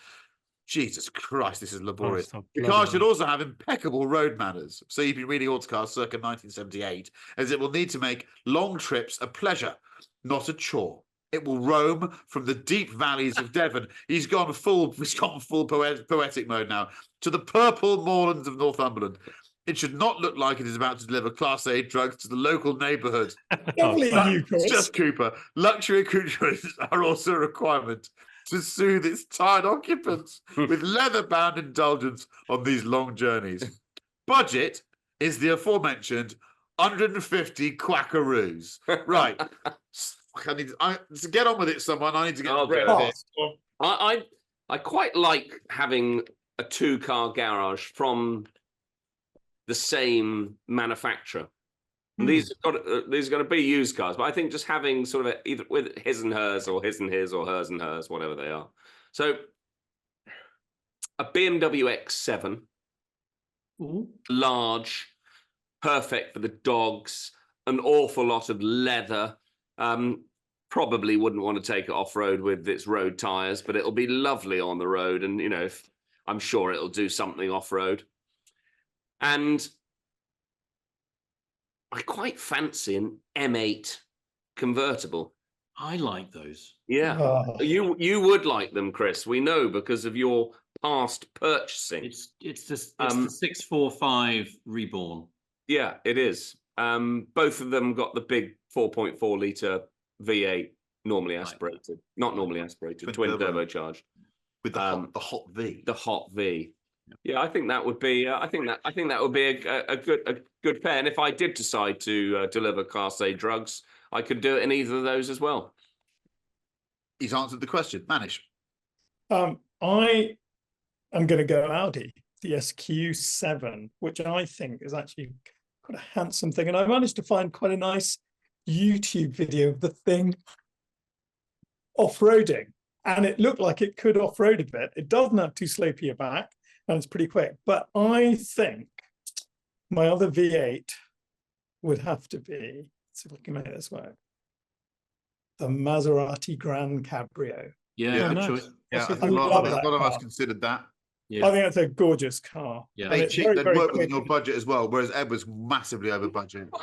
Jesus Christ, this is laborious. The car should also have impeccable road manners. So you've been reading Autocars circa 1978, as it will need to make long trips a pleasure, not a chore. It will roam from the deep valleys of Devon. He's gone full poetic mode now, to the purple moorlands of Northumberland. It should not look like it is about to deliver Class A drugs to the local neighbourhood. Definitely you, Chris. Just Cooper. Luxury accoutrements are also a requirement. to soothe its tired occupants with leather-bound indulgence on these long journeys. Budget is the aforementioned 150 quackaroos. Right. To get on with it, someone. I need to get rid of it. I quite like having a 2-car garage from the same manufacturer. These are going to be used cars, but I think just having sort of either with his and hers, or his and his, or hers and hers, whatever they are. So a BMW X7, large, perfect for the dogs, an awful lot of leather. Probably wouldn't want to take it off-road with its road tires, but it'll be lovely on the road. And, you know, I'm sure it'll do something off-road. And I quite fancy an M8 convertible. I like those. Yeah. Oh. You would like them, Chris. We know because of your past purchasing. It's the 645 Reborn. Yeah, it is. Both of them got the big 4.4 litre V8, normally aspirated, not normally aspirated, twin turbocharged, with the hot V. The hot V. Yeah, I think that would be. I think that would be a good pair. And if I did decide to deliver Class A drugs, I could do it in either of those as well. He's answered the question. Manish. I am going to go Audi, the SQ7, which I think is actually quite a handsome thing. And I managed to find quite a nice YouTube video of the thing off-roading, and it looked like it could off-road a bit. It doesn't have too slopey a back, and it's pretty quick. But I think my other V8 would have to be, let's see if I can make this work, the Maserati Grand Cabrio. Yeah, good nice. choice. Yeah, I think I a lot love of that us car. considered that. Yeah. I think that's a gorgeous car. Yeah. And They it's cheap, very, they'd very work within quick. your budget as well, whereas Ed was massively over budget. No,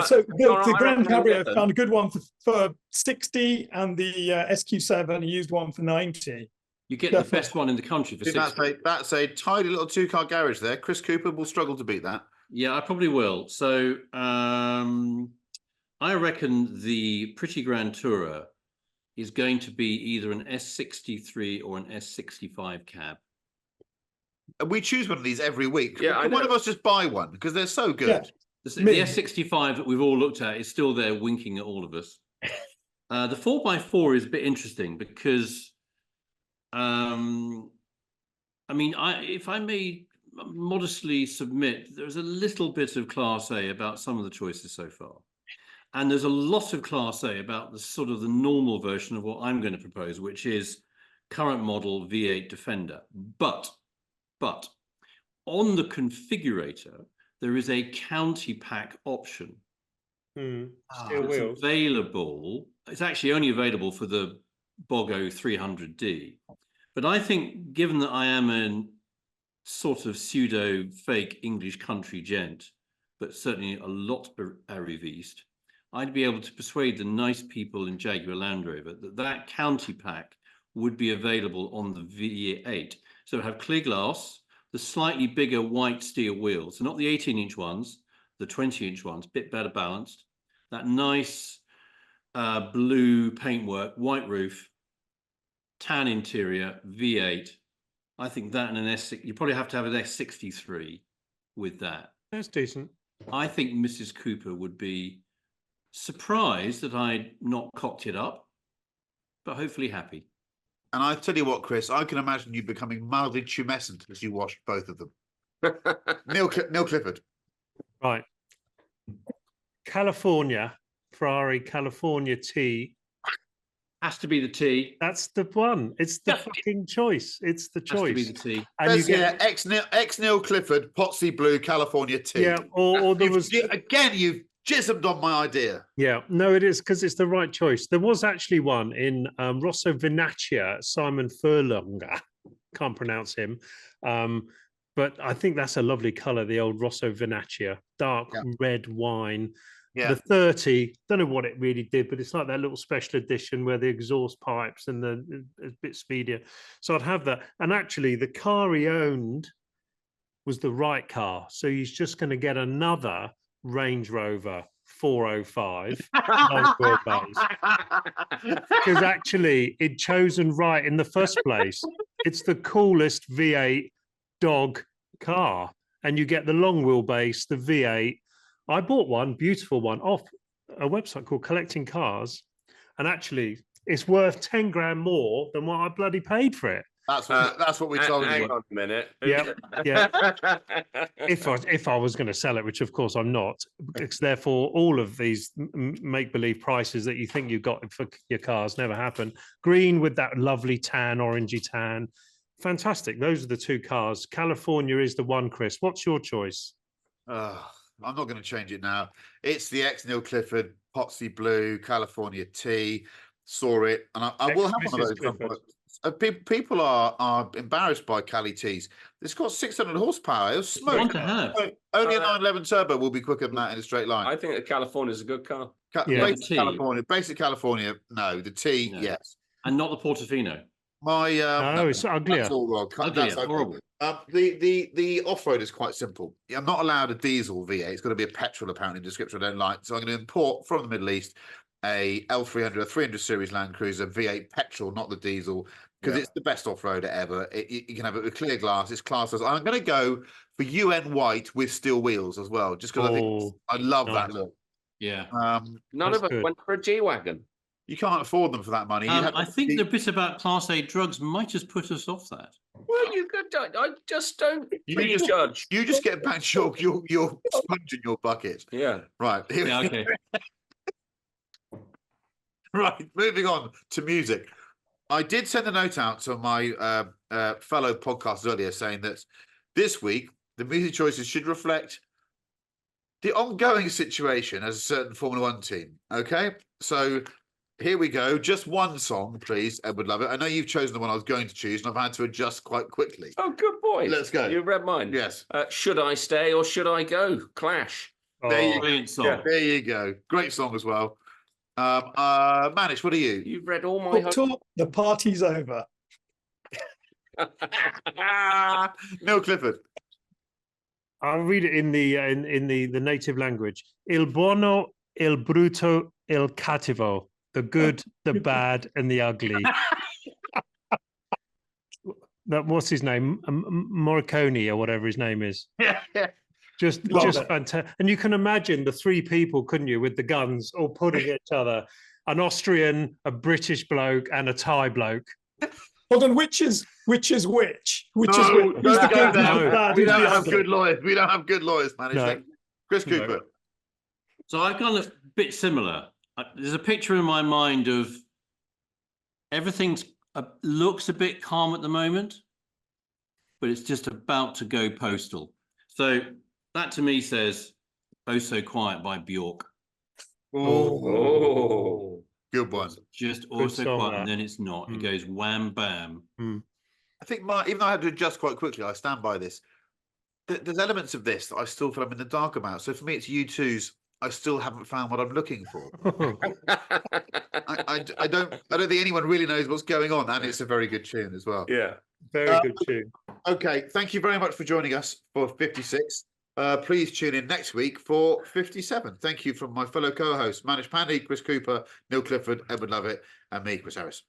so the Grand Cabrio them. found a good one for 60, and the SQ7 used one for 90. You get the best one in the country for 60. That's a tidy little 2-car garage there. Chris Cooper will struggle to beat that. Yeah, I probably will. So I reckon the Pretty Grand Tourer is going to be either an S63 or an S65 cab. And we choose one of these every week. Yeah, Can one of us just buy one? Because they're so good. Yeah. The S65 that we've all looked at is still there winking at all of us. The 4x4 is a bit interesting because, if I may modestly submit, there's a little bit of Class A about some of the choices so far. And there's a lot of Class A about the sort of the normal version of what I'm going to propose, which is current model V8 Defender. But on the configurator, there is a county pack option. Steel It's wheels. available. It's actually only available for the Bogo 300D. But I think, given that I am a sort of pseudo fake English country gent, but certainly a lot arriviste, I'd be able to persuade the nice people in Jaguar Land Rover that county pack would be available on the V8. So it would have clear glass, the slightly bigger white steel wheels, so not the 18-inch ones, the 20-inch ones, bit better balanced, that nice blue paintwork, white roof, tan interior, V8. I think that and an S6, you probably have to have an S63 with that. That's decent. I think Mrs. Cooper would be surprised that I'd not cocked it up, but hopefully happy. And I tell you what, Chris, I can imagine you becoming mildly tumescent as you watched both of them. Neil Clifford. Right. California, Ferrari California T. Has to be the T. That's the one. It's the fucking choice. It's the choice. Has to be the T. And you get ex Neil Clifford, Potsy Blue, California T. yeah, or there was Again, you've jismed on my idea. yeah. No, it is because it's the right choice. There was actually one in Rosso Venezia, Simon Furlonger. Can't pronounce him. But I think that's a lovely colour, the old Rosso Venezia, dark red wine. Yeah. The 30, don't know what it really did, but it's like that little special edition where the exhaust pipes and the a bit speedier. So I'd have that. And actually, the car he owned was the right car. So he's just going to get another Range Rover 405 long wheelbase, because actually it chosen right in the first place. It's the coolest V8 dog car, and you get the long wheelbase, the V8. I bought one, beautiful one, off a website called Collecting Cars, and actually it's worth 10 grand more than what I bloody paid for it. That's what we told Hang you. on a minute. Yeah. If I was going to sell it, which of course I'm not, because therefore all of these make-believe prices that you think you got for your cars never happen. Green with that lovely tan, orangey tan. Fantastic. Those are the two cars. California is the one, Chris. What's your choice? I'm not going to change it now. It's the ex-Neil Clifford Potsy Blue California T. Saw it, and I will have one of those. People are embarrassed by Cali T's. It's got 600 horsepower. It was smoke. Want to have. Only a 911 turbo will be quicker than that in a straight line. I think that California is a good car. Basic California, no. The T, No. yes. And not the Portofino. No, it's uglier. That's all wrong. That's horrible. The off-road is quite simple. I'm not allowed a diesel V8. It's got to be a petrol, apparently, in the description I don't like. So I'm going to import from the Middle East a L300, a 300 series Land Cruiser V8 petrol, not the diesel, because it's the best off-roader ever. You can have it with clear glass. It's classless. I'm going to go for UN white with steel wheels as well, just because I think I love that look. Yeah. None of us went for a G-Wagon. You can't afford them for that money. I think the bit about Class A drugs might just put us off that. Well, you could. I just don't judge. You just get back your sponge in your bucket. Yeah. Right. Yeah, okay. Right. Moving on to music. I did send a note out to my fellow podcasters earlier saying that this week the music choices should reflect the ongoing situation as a certain Formula One team. Okay, so here we go. Just one song, please, Edward Lovett. I know you've chosen the one I was going to choose, and I've had to adjust quite quickly. Oh, good boy. Let's go. You read mine. Yes. Should I stay or should I go? Clash. Brilliant song. Yeah, there you go. Great song as well. Manish, what are you? You've read all my. The party's over. Neil Clifford. I'll read it in the native language. Il buono, il brutto, il cattivo. The good, the bad, and the ugly. What's his name? Morricone or whatever his name is. Yeah. Just fantastic. And you can imagine the three people, couldn't you, with the guns all putting each other. An Austrian, a British bloke, and a Thai bloke. Hold on, which is which? Which is which? We don't have good lawyers. We don't have good lawyers, Manish. No. Chris Cooper. So I've gone a bit similar. There's a picture in my mind of everything's looks a bit calm at the moment, but it's just about to go postal. So that to me says "Oh So Quiet" by Bjork. Oh, good one. Just also quiet, and then it's not. It goes wham bam. I think even though I had to adjust quite quickly, I stand by this. There's elements of this that I still feel I'm in the dark about. So for me, it's U2's I still haven't found what I'm looking for. I don't think anyone really knows what's going on, and it's a very good tune as well. Yeah, very good tune. Okay, thank you very much for joining us for 56. Please tune in next week for 57. Thank you from my fellow co-hosts, Manish Pandey, Chris Cooper, Neil Clifford, Edward Lovett, and me, Chris Harris.